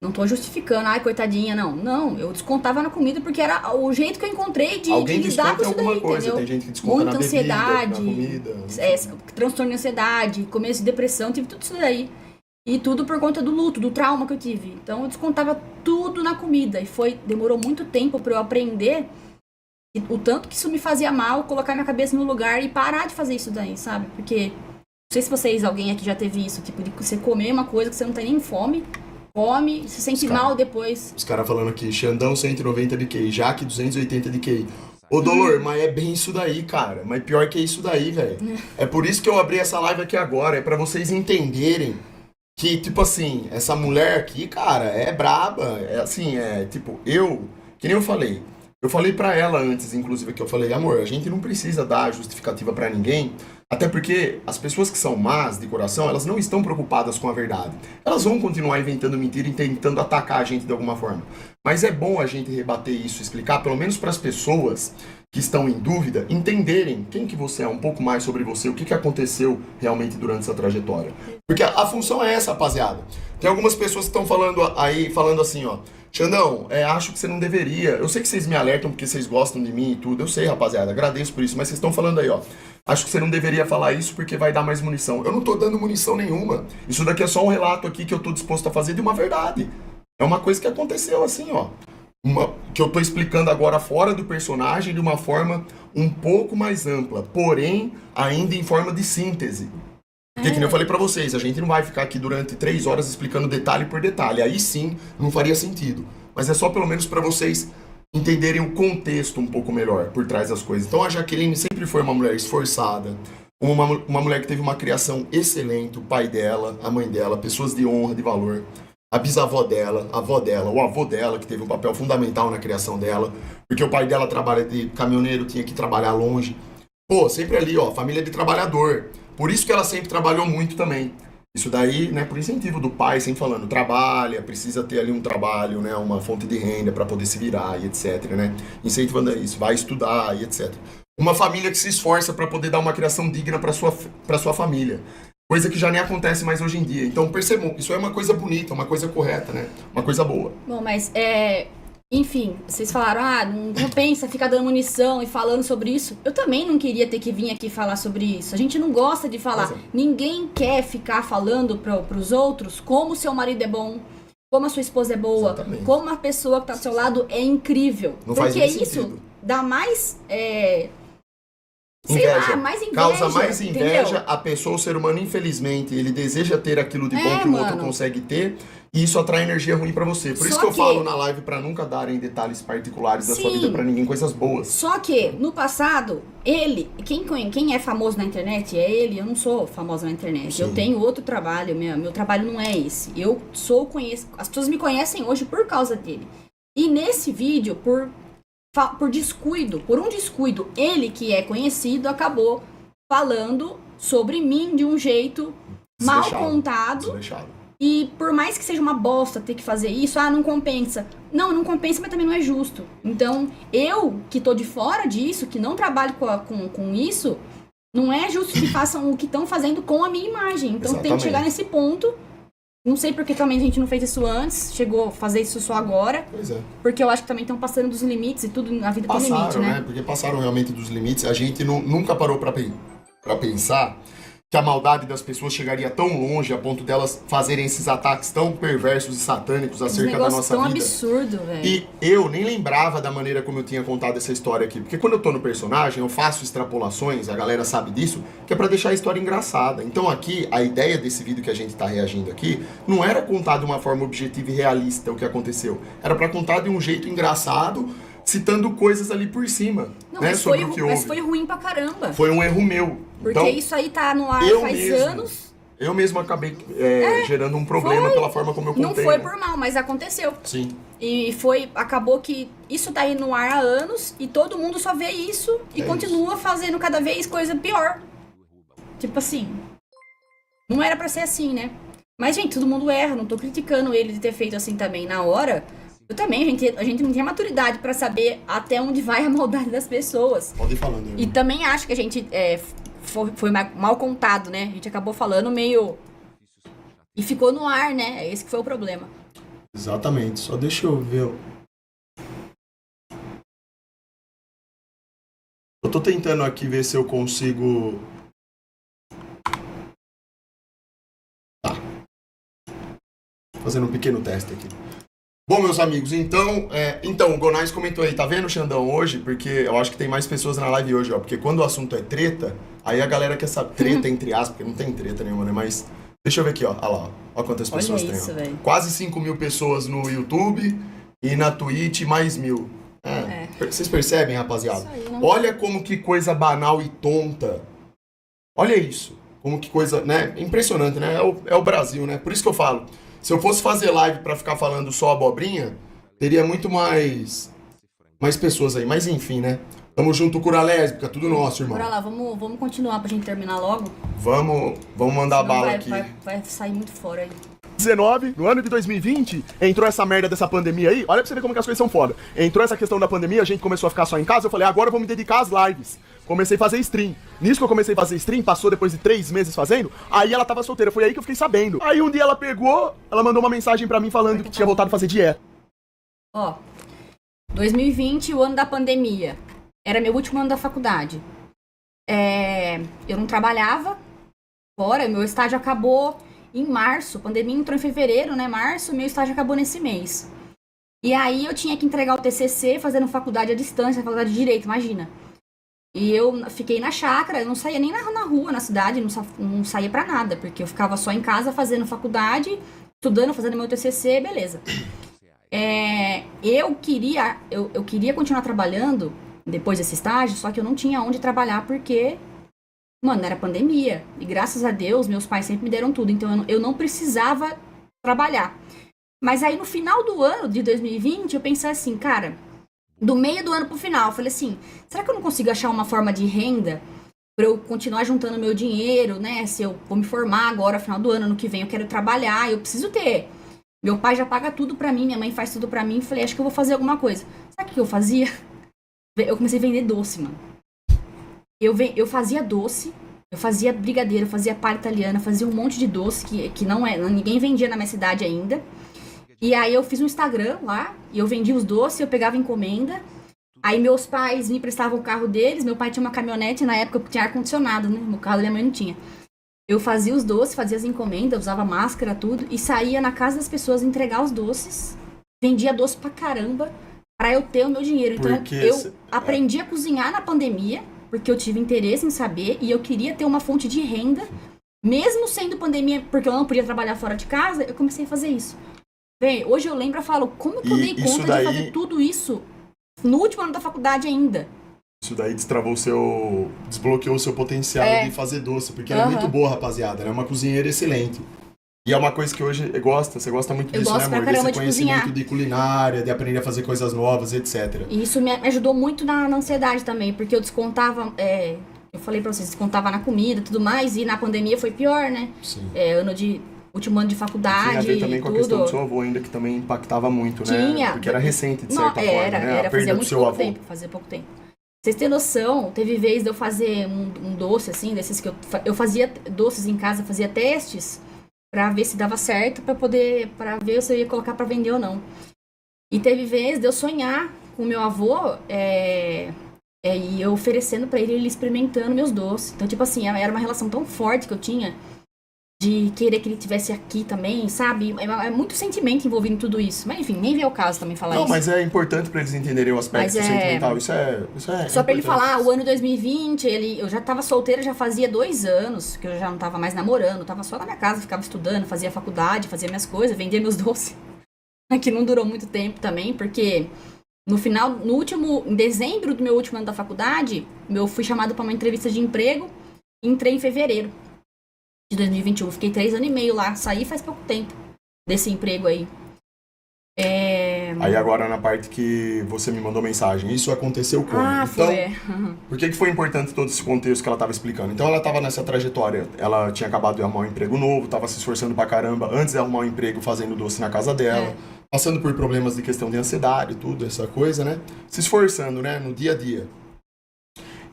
Não tô justificando, coitadinha, não. Não, eu descontava na comida porque era o jeito que eu encontrei de lidar com isso daí, coisa. entendeu? Tem gente que desconta muita na ansiedade, bebida, na comida. Transtorno de ansiedade, começo de depressão, tive tudo isso daí. E tudo por conta do luto, do trauma que eu tive. Então eu descontava tudo na comida. E demorou muito tempo pra eu aprender o tanto que isso me fazia mal, colocar minha cabeça no lugar e parar de fazer isso daí, sabe? Porque, não sei se alguém aqui já teve isso, tipo, de você comer uma coisa que você não tem nem fome, come, se sente mal depois. Os caras falando aqui, Xandão 190 de QI, Jaque 280 de QI. Ô, Dolor, mas é bem isso daí, cara. Mas pior que isso daí, velho. É por isso que eu abri essa live aqui agora, é pra vocês entenderem que, tipo assim, essa mulher aqui, cara, é braba. É assim, tipo, que nem eu falei pra ela antes, inclusive, que eu falei, amor, a gente não precisa dar justificativa pra ninguém, até porque as pessoas que são más de coração, elas não estão preocupadas com a verdade. Elas vão continuar inventando mentira e tentando atacar a gente de alguma forma. Mas é bom a gente rebater isso, explicar, pelo menos para as pessoas que estão em dúvida, entenderem quem que você é, um pouco mais sobre você, o que aconteceu realmente durante essa trajetória. Porque a função é essa, rapaziada. Tem algumas pessoas que estão falando assim, ó, Xandão, acho que você não deveria. Eu sei que vocês me alertam porque vocês gostam de mim e tudo. Eu sei, rapaziada, agradeço por isso. Mas vocês estão falando aí, ó. Acho que você não deveria falar isso porque vai dar mais munição. Eu não tô dando munição nenhuma. Isso daqui é só um relato aqui que eu tô disposto a fazer de uma verdade. É uma coisa que aconteceu assim, ó. Que eu tô explicando agora fora do personagem de uma forma um pouco mais ampla. Porém, ainda em forma de síntese. Porque, que nem eu falei pra vocês, a gente não vai ficar aqui durante 3 horas explicando detalhe por detalhe. Aí sim, não faria sentido. Mas é só pelo menos pra vocês entenderem o contexto um pouco melhor por trás das coisas. Então a Jaqueline sempre foi uma mulher esforçada, uma mulher que teve uma criação excelente, o pai dela, a mãe dela, pessoas de honra, de valor, a bisavó dela, a avó dela, o avô dela, que teve um papel fundamental na criação dela, porque o pai dela trabalha de caminhoneiro, tinha que trabalhar longe. Pô, sempre ali, ó, família de trabalhador. Por isso que ela sempre trabalhou muito também. Isso daí, né, por incentivo do pai, sempre falando, trabalha, precisa ter ali um trabalho, né, uma fonte de renda para poder se virar e etc, né? Incentivando isso, vai estudar e etc. Uma família que se esforça para poder dar uma criação digna para sua família. Coisa que já nem acontece mais hoje em dia. Então, percebam, isso é uma coisa bonita, uma coisa correta, né? Uma coisa boa. Bom, mas enfim, vocês falaram, não compensa ficar dando munição e falando sobre isso. Eu também não queria ter que vir aqui falar sobre isso. A gente não gosta de falar. Ninguém quer ficar falando pros outros como seu marido é bom, como a sua esposa é boa, Exatamente. como a pessoa que tá do seu lado é incrível. Não faz Porque nem isso sentido. dá mais, Inveja. mais inveja. Causa mais inveja. entendeu? A pessoa, o ser humano, infelizmente, ele deseja ter aquilo de bom É, que o outro mano. consegue ter. E isso atrai energia ruim pra você. Por isso Só que eu que- falo na live pra nunca darem detalhes particulares da sua Sim. vida pra ninguém, coisas boas. Só que, no passado, ele, quem é famoso na internet é ele, eu não sou famosa na internet. Sim. Eu tenho outro trabalho, meu trabalho não é esse. As pessoas me conhecem hoje por causa dele. E nesse vídeo, por um descuido, ele que é conhecido acabou falando sobre mim de um jeito mal Desleixado. contado. Desleixado. E por mais que seja uma bosta ter que fazer isso, não compensa. Não compensa, mas também não é justo. Então, eu que tô de fora disso, que não trabalho com isso, não é justo que façam o que estão fazendo com a minha imagem. Então, tem que Exatamente. chegar nesse ponto. Não sei porque também a gente não fez isso antes, chegou a fazer isso só agora. Pois é. Porque eu acho que também estão passando dos limites e tudo na vida tem limite, Passaram, né? né? Porque passaram realmente dos limites. A gente nunca parou pra pensar que a maldade das pessoas chegaria tão longe a ponto delas fazerem esses ataques tão perversos e satânicos Esse acerca da negócio nossa tão vida. absurdo, velho. E eu nem lembrava da maneira como eu tinha contado essa história aqui. Porque quando eu tô no personagem, eu faço extrapolações, a galera sabe disso, que é pra deixar a história engraçada. Então aqui, a ideia desse vídeo que a gente tá reagindo aqui, não era contar de uma forma objetiva e realista o que aconteceu. Era pra contar de um jeito engraçado, citando coisas ali por cima, Não, né, mas, sobre foi, o que mas houve. foi ruim pra caramba. Foi um erro meu. Porque Então, isso aí tá no ar eu faz mesmo, anos. eu mesmo acabei gerando um problema pela forma como eu contei. Não foi né? por mal, mas aconteceu. Sim. E acabou que isso tá aí no ar há anos e todo mundo só vê isso e É continua fazendo cada vez coisa pior. Tipo assim, não era pra ser assim, né? Mas, gente, todo mundo erra, não tô criticando ele de ter feito assim também na hora. Eu também, a gente não tem maturidade pra saber até onde vai a maldade das pessoas. Pode ir falando. E irmão. também acho que a gente foi mal contado, né? A gente acabou falando meio... E ficou no ar, né? Esse que foi o problema. Exatamente. Só deixa eu ver. Eu tô tentando aqui ver se eu consigo... Tá. Fazendo um pequeno teste aqui. Bom, meus amigos, então o Gonais comentou aí, tá vendo, Xandão, hoje? Porque eu acho que tem mais pessoas na live hoje, ó. Porque quando o assunto é treta, aí a galera quer saber. Treta, entre aspas, porque não tem treta nenhuma, né? Mas deixa eu ver aqui, ó. Olha lá, ó. Olha quantas Olha pessoas tem. isso, Ó. velho. Quase 5.000 pessoas no YouTube e na Twitch mais 1.000. Vocês percebem, rapaziada? Isso aí, não- Olha como que coisa banal e tonta. Olha isso. Como que coisa, né? Impressionante, né? É o Brasil, né? Por isso que eu falo. Se eu fosse fazer live pra ficar falando só abobrinha, teria muito mais pessoas aí. Mas enfim, né? Tamo junto, cura lésbica, tudo nosso, irmão. Bora lá, vamos continuar pra gente terminar logo. Vamos mandar Senão bala vai, aqui. vai sair muito fora aí. 19, no ano de 2020, entrou essa merda dessa pandemia aí. Olha pra você ver como que as coisas são foda. Entrou essa questão da pandemia, a gente começou a ficar só em casa. Eu falei, agora eu vou me dedicar às lives. Comecei a fazer stream. Nisso que eu comecei a fazer stream, passou depois de 3 meses fazendo, aí ela tava solteira. Foi aí que eu fiquei sabendo. Aí um dia ela pegou, ela mandou uma mensagem pra mim falando que tinha voltado a fazer dieta. Ó, 2020, o ano da pandemia. Era meu último ano da faculdade. Eu não trabalhava fora, meu estágio acabou em março. A pandemia entrou em fevereiro, né? Março, meu estágio acabou nesse mês. E aí eu tinha que entregar o TCC fazendo faculdade à distância, faculdade de Direito, imagina. E eu fiquei na chácara, eu não saía nem na rua, na cidade, não saía pra nada, porque eu ficava só em casa fazendo faculdade, estudando, fazendo meu TCC, beleza. Eu queria continuar trabalhando depois desse estágio, só que eu não tinha onde trabalhar porque, mano, era pandemia. E graças a Deus, meus pais sempre me deram tudo, então eu não precisava trabalhar. Mas aí no final do ano de 2020, eu pensei assim, cara, do meio do ano pro final, eu falei assim, será que eu não consigo achar uma forma de renda pra eu continuar juntando meu dinheiro, né? Se eu vou me formar agora, final do ano que vem, eu quero trabalhar, eu preciso ter. Meu pai já paga tudo pra mim, minha mãe faz tudo pra mim. Falei, acho que eu vou fazer alguma coisa. Sabe o que eu fazia? Eu comecei a vender doce, mano. Eu fazia doce, eu fazia brigadeiro, eu fazia palha italiana, fazia um monte de doce que ninguém vendia na minha cidade ainda. E aí eu fiz um Instagram lá, e eu vendia os doces, eu pegava encomenda. Aí meus pais me emprestavam o carro deles, meu pai tinha uma caminhonete, na época tinha ar-condicionado, né? No carro da minha mãe não tinha. Eu fazia os doces, fazia as encomendas, usava máscara, tudo, e saía na casa das pessoas entregar os doces. Vendia doce pra caramba, pra eu ter o meu dinheiro. Então, eu aprendi a cozinhar na pandemia, porque eu tive interesse em saber, e eu queria ter uma fonte de renda, mesmo sendo pandemia, porque eu não podia trabalhar fora de casa, eu comecei a fazer isso. Bem, hoje eu lembro e falo, como que eu dei conta de fazer tudo isso no último ano da faculdade ainda? Isso daí desbloqueou o seu potencial de fazer doce, porque ela é muito boa, rapaziada, ela é uma cozinheira excelente. E é uma coisa que hoje você gosta muito disso, né, amor? Desse conhecimento de culinária, de aprender a fazer coisas novas, etc. E isso me ajudou muito na ansiedade também, porque eu descontava, eu falei pra vocês, descontava na comida e tudo mais, e na pandemia foi pior, né? Sim. Último ano de faculdade. Tinha a ver também com a questão do seu avô ainda, que também impactava muito, né? Tinha. Porque era recente, de certa forma, né? A perda do seu avô. Fazia pouco tempo. Vocês têm noção, teve vez de eu fazer um doce, assim, desses que eu fazia doces em casa, fazia testes pra ver se dava certo, pra ver se eu ia colocar pra vender ou não. E teve vez de eu sonhar com o meu avô, e eu oferecendo pra ele experimentando meus doces. Então, tipo assim, era uma relação tão forte que eu tinha de querer que ele estivesse aqui também, sabe? É muito sentimento envolvido em tudo isso. Mas enfim, nem vê o caso também falar isso. Não, mas é importante pra eles entenderem o aspecto sentimental. Isso é só pra ele falar, o ano 2020, eu já tava solteira, já fazia 2 anos, que eu já não tava mais namorando, tava só na minha casa, ficava estudando, fazia faculdade, fazia minhas coisas, vendia meus doces. Que não durou muito tempo também, porque em dezembro do meu último ano da faculdade, eu fui chamado pra uma entrevista de emprego, e entrei em fevereiro de 2021. Fiquei 3 anos e meio lá. Saí faz pouco tempo desse emprego aí. Aí agora na parte que você me mandou mensagem. Isso aconteceu como? Então, foi. Por que foi importante todo esse contexto que ela estava explicando? Então ela estava nessa trajetória. Ela tinha acabado de arrumar um emprego novo, estava se esforçando pra caramba antes de arrumar um emprego fazendo doce na casa dela. Passando por problemas de questão de ansiedade, tudo, essa coisa, né? Se esforçando, né? No dia a dia.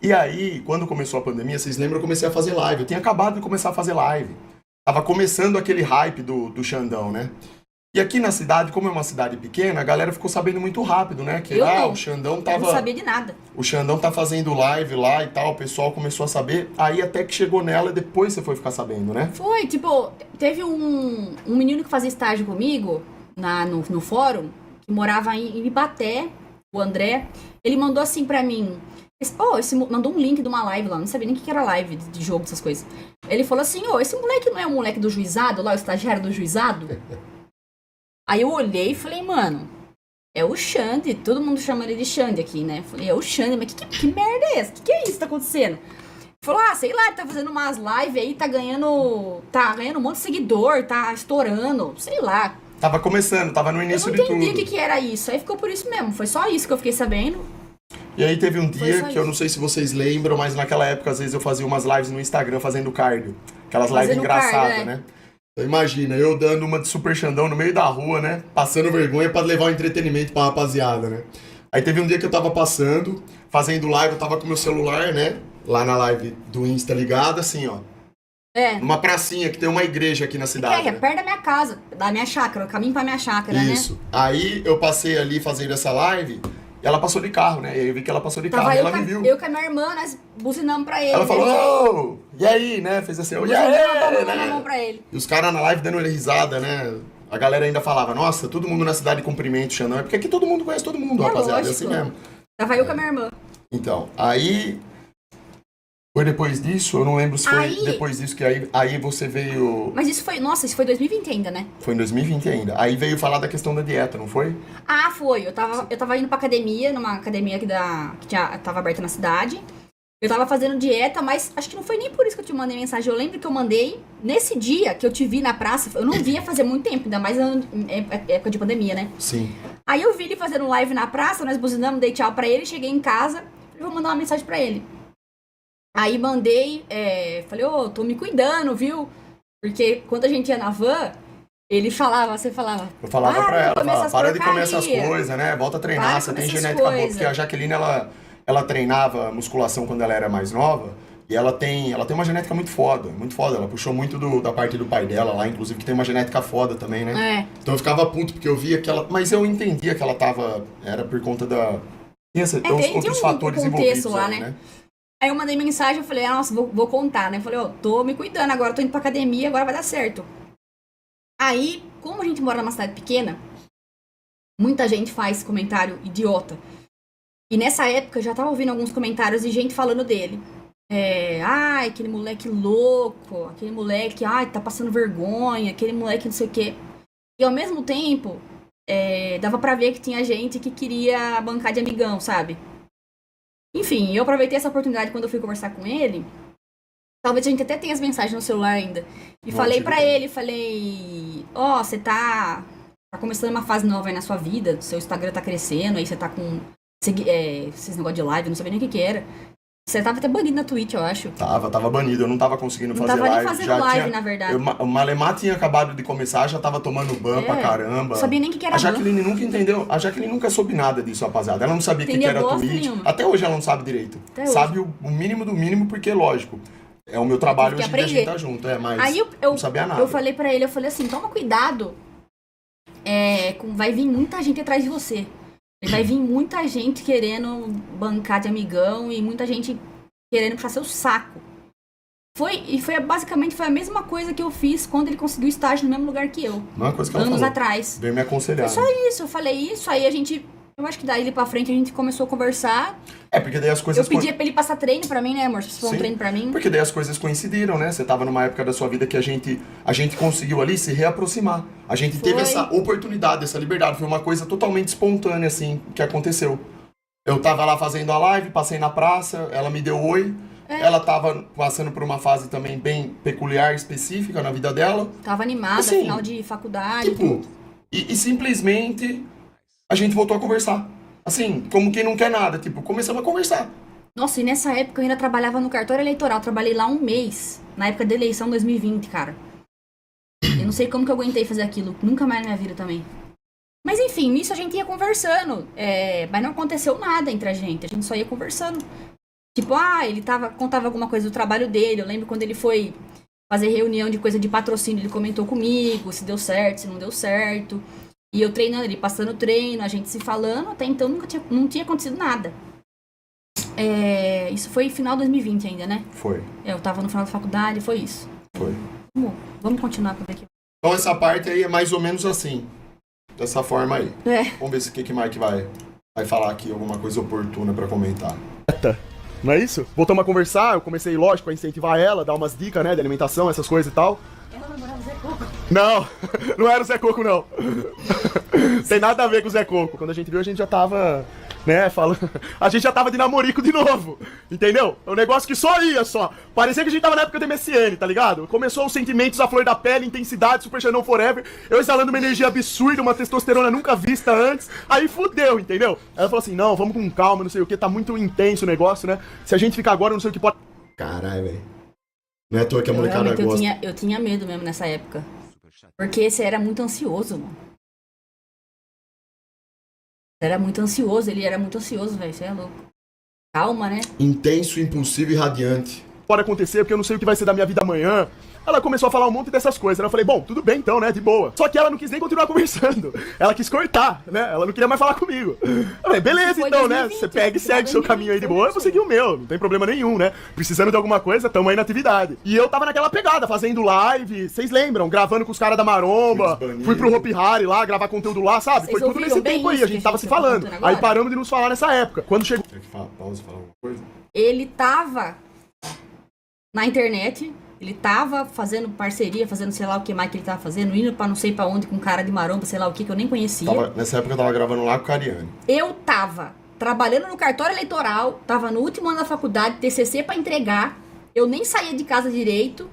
E aí, quando começou a pandemia, vocês lembram, eu comecei a fazer live. Eu tinha acabado de começar a fazer live. Tava começando aquele hype do Xandão, né? E aqui na cidade, como é uma cidade pequena, a galera ficou sabendo muito rápido, né? Que o Xandão tava... Eu não sabia de nada. O Xandão tá fazendo live lá e tal, o pessoal começou a saber. Aí até que chegou nela e depois você foi ficar sabendo, né? Foi, tipo, teve um menino que fazia estágio comigo no fórum, que morava em Ibaté, o André. Ele mandou assim pra mim... mandou um link de uma live lá, não sabia nem o que era live de jogo, essas coisas. Ele falou assim, esse moleque não é o moleque do juizado lá, o estagiário do juizado? Aí eu olhei e falei, mano, é o Xande, todo mundo chama ele de Xande aqui, né? Falei, é o Xande, mas que merda é essa? Que é isso que tá acontecendo? Ele falou, sei lá, ele tá fazendo umas lives aí, tá ganhando um monte de seguidor, tá estourando, sei lá. Tava começando, tava no início de tudo. Eu não entendi o que era isso, aí ficou por isso mesmo, foi só isso que eu fiquei sabendo. E aí teve um dia que eu não sei se vocês lembram, mas naquela época, às vezes, eu fazia umas lives no Instagram fazendo cardio. Aquelas lives engraçadas, né? Então imagina, eu dando uma de Super Xandão no meio da rua, né? Passando vergonha pra levar o entretenimento pra rapaziada, né? Aí teve um dia que eu tava passando, fazendo live, eu tava com meu celular, né? Lá na live do Insta ligado, assim, ó. Uma pracinha que tem uma igreja aqui na cidade. É perto da minha casa, da minha chácara, o caminho pra minha chácara, né? Isso. Aí eu passei ali fazendo essa live... E ela passou de carro, né? E aí eu vi que ela passou de carro e ela me viu. Eu com a minha irmã, nós buzinamos pra ele. Ela falou, e aí, né? Fez assim, e aí, né? Mão pra ele. E os caras na live dando risada, né? A galera ainda falava, nossa, todo mundo na cidade cumprimenta o Xandão. É porque aqui todo mundo conhece todo mundo, rapaziada. É assim mesmo. Tava eu com a minha irmã. Então, aí... Foi depois disso? Eu não lembro se foi depois disso que aí você veio... Mas isso foi 2020 ainda, né? Foi em 2020 ainda. Aí veio falar da questão da dieta, não foi? Foi. Eu tava indo pra academia, numa academia que tava aberta na cidade. Eu tava fazendo dieta, mas acho que não foi nem por isso que eu te mandei mensagem. Eu lembro que eu mandei, nesse dia que eu te vi na praça, eu não via fazer muito tempo, ainda mais época de pandemia, né? Sim. Aí eu vi ele fazendo live na praça, nós buzinamos, dei tchau pra ele, cheguei em casa, falei, vou mandar uma mensagem pra ele. Aí mandei, falei, tô me cuidando, viu? Porque quando a gente ia na van, você falava... Eu falava pra ela, para de comer essas coisas, né? Volta a treinar, você tem genética boa. Porque a Jaqueline, ela treinava musculação quando ela era mais nova. E ela tem uma genética muito foda, muito foda. Ela puxou muito da parte do pai dela lá, inclusive, que tem uma genética foda também, né? Então eu ficava puto, porque eu via que ela... Mas eu entendia que ela tava... Era por conta da... Tinha outros fatores envolvidos lá, né? Aí eu mandei mensagem, eu falei, nossa, vou contar, né? Eu falei, tô me cuidando agora, tô indo pra academia, agora vai dar certo. Aí, como a gente mora numa cidade pequena, muita gente faz comentário idiota. E nessa época eu já tava ouvindo alguns comentários de gente falando dele. Ai, aquele moleque louco, aquele moleque, ai, tá passando vergonha, aquele moleque não sei o quê. E ao mesmo tempo, dava pra ver que tinha gente que queria bancar de amigão, sabe? Enfim, eu aproveitei essa oportunidade quando eu fui conversar com ele. Talvez a gente até tenha as mensagens no celular ainda. E falei pra ele, você tá começando uma fase nova aí na sua vida, seu Instagram tá crescendo, aí você tá com esses negócios de live, eu não sabia nem o que era. Você tava até banido na Twitch, eu acho. Tava banido, eu não tava conseguindo fazer live. Não tava nem fazendo live, na verdade. O Malemar tinha acabado de começar, já tava tomando ban pra caramba. Não sabia nem o que era ban. A Jaqueline nunca entendeu, a Jaqueline nunca soube nada disso, rapaziada. Ela não sabia o que era Twitch. Nenhuma. Até hoje ela não sabe direito. Sabe o mínimo do mínimo, porque, lógico, é o meu trabalho hoje em dia a gente tá junto, mas aí eu não sabia nada. Eu falei pra ele, assim, toma cuidado, vai vir muita gente atrás de você. Vai vir muita gente querendo bancar de amigão e muita gente querendo puxar seu saco. Basicamente foi a mesma coisa que eu fiz quando ele conseguiu estágio no mesmo lugar que eu. Uma coisa que ela anos falou. atrás. Veio me aconselhar. Foi só isso, eu falei isso, aí eu acho que daí pra frente a gente começou a conversar. Porque daí as coisas... Eu pedi pra ele passar treino pra mim, né, amor? Se for um treino pra mim. Porque daí as coisas coincidiram, né? Você tava numa época da sua vida que a gente conseguiu ali se reaproximar. A gente teve essa oportunidade, essa liberdade. Foi uma coisa totalmente espontânea, assim, que aconteceu. Eu tava lá fazendo a live, passei na praça, ela me deu oi. Ela tava passando por uma fase também bem peculiar, específica na vida dela. Tava animada, assim, final de faculdade. Tipo, e simplesmente a gente voltou a conversar. Assim, como quem não quer nada. Tipo, começamos a conversar. Nossa, e nessa época eu ainda trabalhava no cartório eleitoral. Trabalhei lá 1 mês, na época da eleição 2020, cara. Eu não sei como que eu aguentei fazer aquilo. Nunca mais na minha vida também. Mas enfim, nisso a gente ia conversando. Mas não aconteceu nada entre a gente só ia conversando. Tipo, ele contava alguma coisa do trabalho dele. Eu lembro quando ele foi fazer reunião de coisa de patrocínio, ele comentou comigo se deu certo, se não deu certo. E eu treinando, ele passando treino, a gente se falando. Até então não tinha acontecido nada. Isso foi final de 2020 ainda, né? Foi. Eu tava no final da faculdade, foi isso. Foi. Vamos continuar pra ver aqui. Então essa parte aí é mais ou menos assim. Dessa forma aí. Vamos ver se o que Mike vai falar aqui, alguma coisa oportuna pra comentar. Não é isso? Voltamos a conversar, eu comecei, lógico, a incentivar ela, dar umas dicas, né, de alimentação, essas coisas e tal. Ela namorava o Zé Coco? Não era o Zé Coco, não. Tem nada a ver com o Zé Coco. Quando a gente viu, a gente já tava, né, falando... A gente já tava de namorico de novo, entendeu? É um negócio que só ia, só. Parecia que a gente tava na época do MSN, tá ligado? Começou os sentimentos, a flor da pele, intensidade, Super Xandão Forever. Eu exalando uma energia absurda, uma testosterona nunca vista antes. Aí fudeu, entendeu? Ela falou assim, não, vamos com calma, não sei o que, tá muito intenso o negócio, né? Se a gente ficar agora, eu não sei o que pode... Caralho, velho. Não é à toa que a molecada gosta. Eu tinha medo mesmo nessa época. Porque você era muito ansioso, mano. Era muito ansioso, ele era muito ansioso, velho. Você é louco. Calma, né? Intenso, impulsivo e radiante. Pode acontecer, porque eu não sei o que vai ser da minha vida amanhã. Ela começou a falar um monte dessas coisas. Eu falei, bom, tudo bem então, né? De boa. Só que ela não quis nem continuar conversando. Ela quis cortar, né? Ela não queria mais falar comigo. Eu falei, beleza então, 2020, né? Você pega e segue o seu caminho aí de boa, eu vou seguir o meu. Não tem problema nenhum, né? Precisando de alguma coisa, tamo aí na atividade. E eu tava naquela pegada, fazendo live, vocês lembram? Gravando com os caras da Maromba. Fui pro Hopi Hari lá, gravar conteúdo lá, sabe? Vocês foi tudo nesse tempo aí, a gente tava se falando. Aí paramos de nos falar nessa época. Quando chegou... Quer que pausa e falar alguma coisa? Ele tava na internet, ele tava fazendo parceria, fazendo sei lá o que mais que ele tava fazendo, indo pra não sei pra onde com um cara de maromba, sei lá o que eu nem conhecia. Nessa época eu tava gravando lá com o Cariani. Eu tava trabalhando no cartório eleitoral, tava no último ano da faculdade, TCC pra entregar, eu nem saía de casa direito,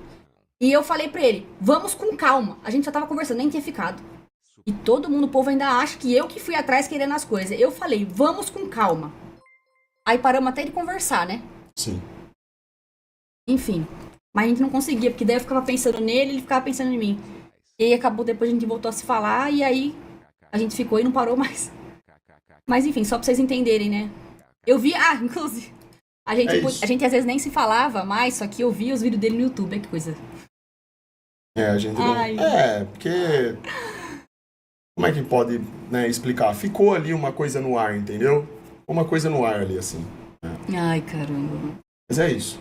e eu falei pra ele, vamos com calma. A gente já tava conversando, nem tinha ficado. E todo mundo, o povo ainda acha que eu que fui atrás querendo as coisas. Eu falei, vamos com calma. Aí paramos até de conversar, né? Sim. Enfim, mas a gente não conseguia, porque daí eu ficava pensando nele, ele ficava pensando em mim. E aí acabou, depois a gente voltou a se falar, e aí a gente ficou e não parou mais. Mas enfim, só pra vocês entenderem, né? Eu vi, inclusive, a gente às vezes nem se falava mais, só que eu via os vídeos dele no YouTube, é que coisa. A gente não... porque... Como é que pode, né, explicar? Ficou ali uma coisa no ar, entendeu? Uma coisa no ar ali, assim. Ai, caramba. Mas é isso.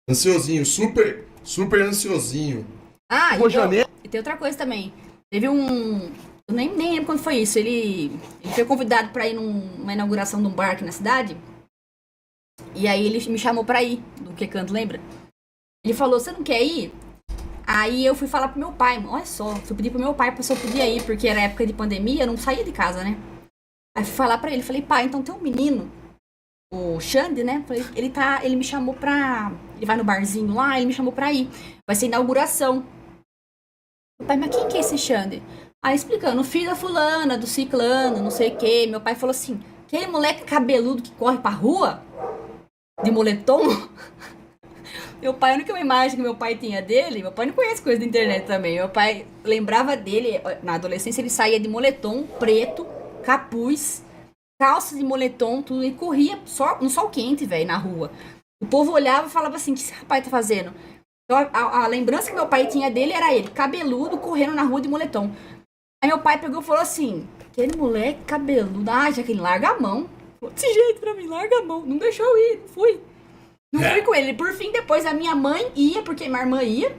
Ansiosinho, super, super ansiosinho. Ah, Pô, janeiro. e tem outra coisa também. Teve um... Eu nem lembro quando foi isso. Ele foi convidado pra ir numa inauguração de um bar aqui na cidade. E aí ele me chamou pra ir, do Que Canto, lembra? Ele falou, você não quer ir? Aí eu fui falar pro meu pai, olha só, fui pedir pro meu pai se eu podia ir, porque era época de pandemia, eu não saía de casa, né? Aí fui falar pra ele, falei, pai, então tem um menino, o Xande, né? Falei, ele me chamou pra... Ele vai no barzinho lá, ele me chamou pra ir. Vai ser inauguração. Meu pai, mas quem que é esse Xande? Aí explicando, filho da fulana, do ciclano, não sei o quê. Meu pai falou assim, aquele moleque cabeludo que corre pra rua, de moletom... Meu pai, a única imagem que meu pai tinha dele, meu pai não conhece coisa da internet também. Meu pai lembrava dele, na adolescência ele saía de moletom preto, capuz, calça de moletom, tudo, e corria no sol quente, velho, na rua. O povo olhava e falava assim, o que esse rapaz tá fazendo? Então a lembrança que meu pai tinha dele era ele, cabeludo, correndo na rua de moletom. Aí meu pai pegou e falou assim, aquele moleque cabeludo, Jaqueline, larga a mão. Falou desse jeito pra mim, larga a mão. Não deixou eu ir, fui. Não fui com ele. Por fim, depois a minha mãe ia, porque minha irmã ia.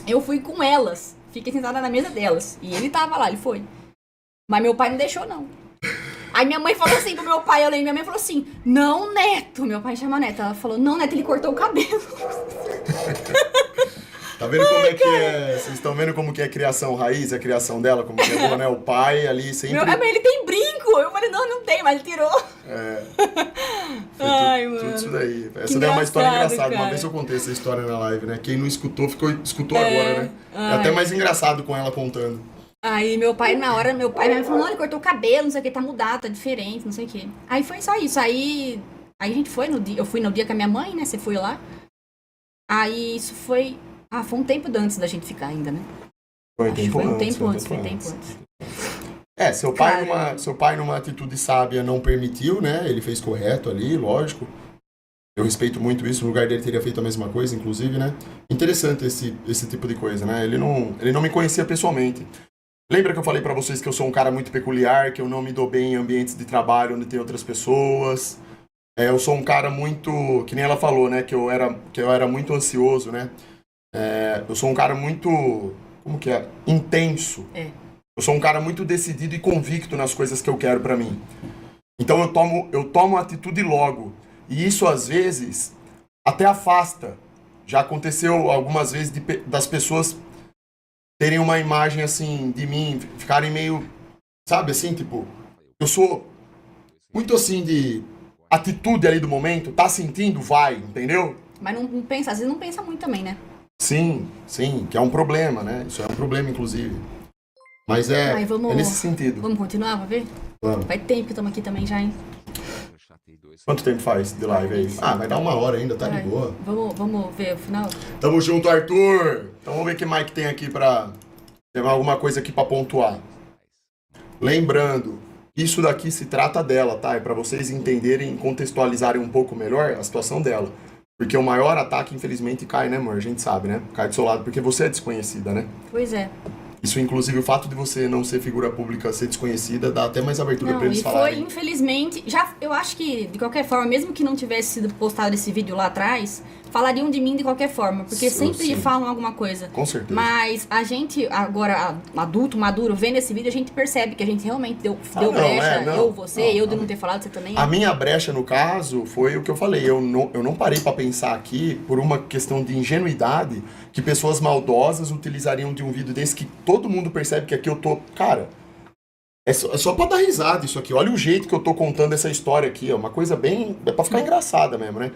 Eu fui com elas. Fiquei sentada na mesa delas. E ele tava lá, ele foi. Mas meu pai não deixou, não. Aí minha mãe falou assim pro meu pai, eu lembro, minha mãe falou assim, não, Neto. Meu pai chama Neto. Ela falou, não, Neto, ele cortou o cabelo. Tá vendo como é que é? Vocês estão vendo como que é a criação raiz, a criação dela, como que é boa, né? O pai ali sempre... Mas ele tem brinco. Eu falei, não tem, mas ele tirou. Ai, tudo mano. isso daí. Essa Que daí é uma história engraçado, engraçada. Uma cara. vez eu contei essa história na live, né? Quem não escutou, escutou agora, né? É até mais engraçado com ela contando. Aí meu pai, na hora, minha mãe falou, não, ele cortou o cabelo, não sei o que, tá mudado, tá diferente, não sei o que. Aí foi só isso. Aí a gente foi no dia, eu fui no dia com a minha mãe, né? Você foi lá. Aí isso foi... foi um tempo antes da gente ficar ainda, né? Foi um tempo antes. Seu pai numa atitude sábia não permitiu, né? Ele fez correto ali, lógico. Eu respeito muito isso, no lugar dele teria feito a mesma coisa, inclusive, né? Interessante esse tipo de coisa, né? Ele não me conhecia pessoalmente. Lembra que eu falei pra vocês que eu sou um cara muito peculiar, que eu não me dou bem em ambientes de trabalho onde tem outras pessoas? Eu sou um cara muito, que nem ela falou, né? Que eu era muito ansioso, né? Eu sou um cara muito, como que é? Intenso. Eu sou um cara muito decidido e convicto nas coisas que eu quero pra mim. Então eu tomo atitude logo. E isso, às vezes, até afasta. Já aconteceu algumas vezes das pessoas terem uma imagem, assim, de mim, ficarem meio, sabe, assim, tipo... Eu sou muito, assim, de atitude ali do momento. Tá sentindo? Vai, entendeu? Mas não pensa, às vezes não pensa muito também, né? Sim, que é um problema, né? Isso é um problema, inclusive. Mas é nesse sentido. Vamos continuar, vamos ver? Vamos. Faz tempo que estamos aqui também já, hein? Quanto tempo faz de live aí? Vai dar 1 hora ainda, tá de boa. Vamos ver o final? Tamo junto, Arthur! Então vamos ver o que mais que tem aqui pra... Tem alguma coisa aqui pra pontuar. Lembrando, isso daqui se trata dela, tá? É pra vocês entenderem e contextualizarem um pouco melhor a situação dela. Porque o maior ataque, infelizmente, cai, né, amor? A gente sabe, né? Cai do seu lado, porque você é desconhecida, né? Pois é. Isso, inclusive, o fato de você não ser figura pública, ser desconhecida, dá até mais abertura pra eles falarem. Foi, infelizmente, eu acho que, de qualquer forma, mesmo que não tivesse sido postado esse vídeo lá atrás, falariam de mim de qualquer forma, porque sempre falam alguma coisa. Com certeza. Mas a gente, agora, adulto, maduro, vendo esse vídeo, a gente percebe que a gente realmente deu brecha. Eu de não ter falado, você também. A minha brecha, no caso, foi o que eu falei. Eu não parei pra pensar aqui, por uma questão de ingenuidade, que pessoas maldosas utilizariam de um vídeo desse que todo mundo percebe que aqui eu tô... Cara, é só pra dar risada isso aqui. Olha o jeito que eu tô contando essa história aqui. É uma coisa bem... É pra ficar engraçada mesmo, né?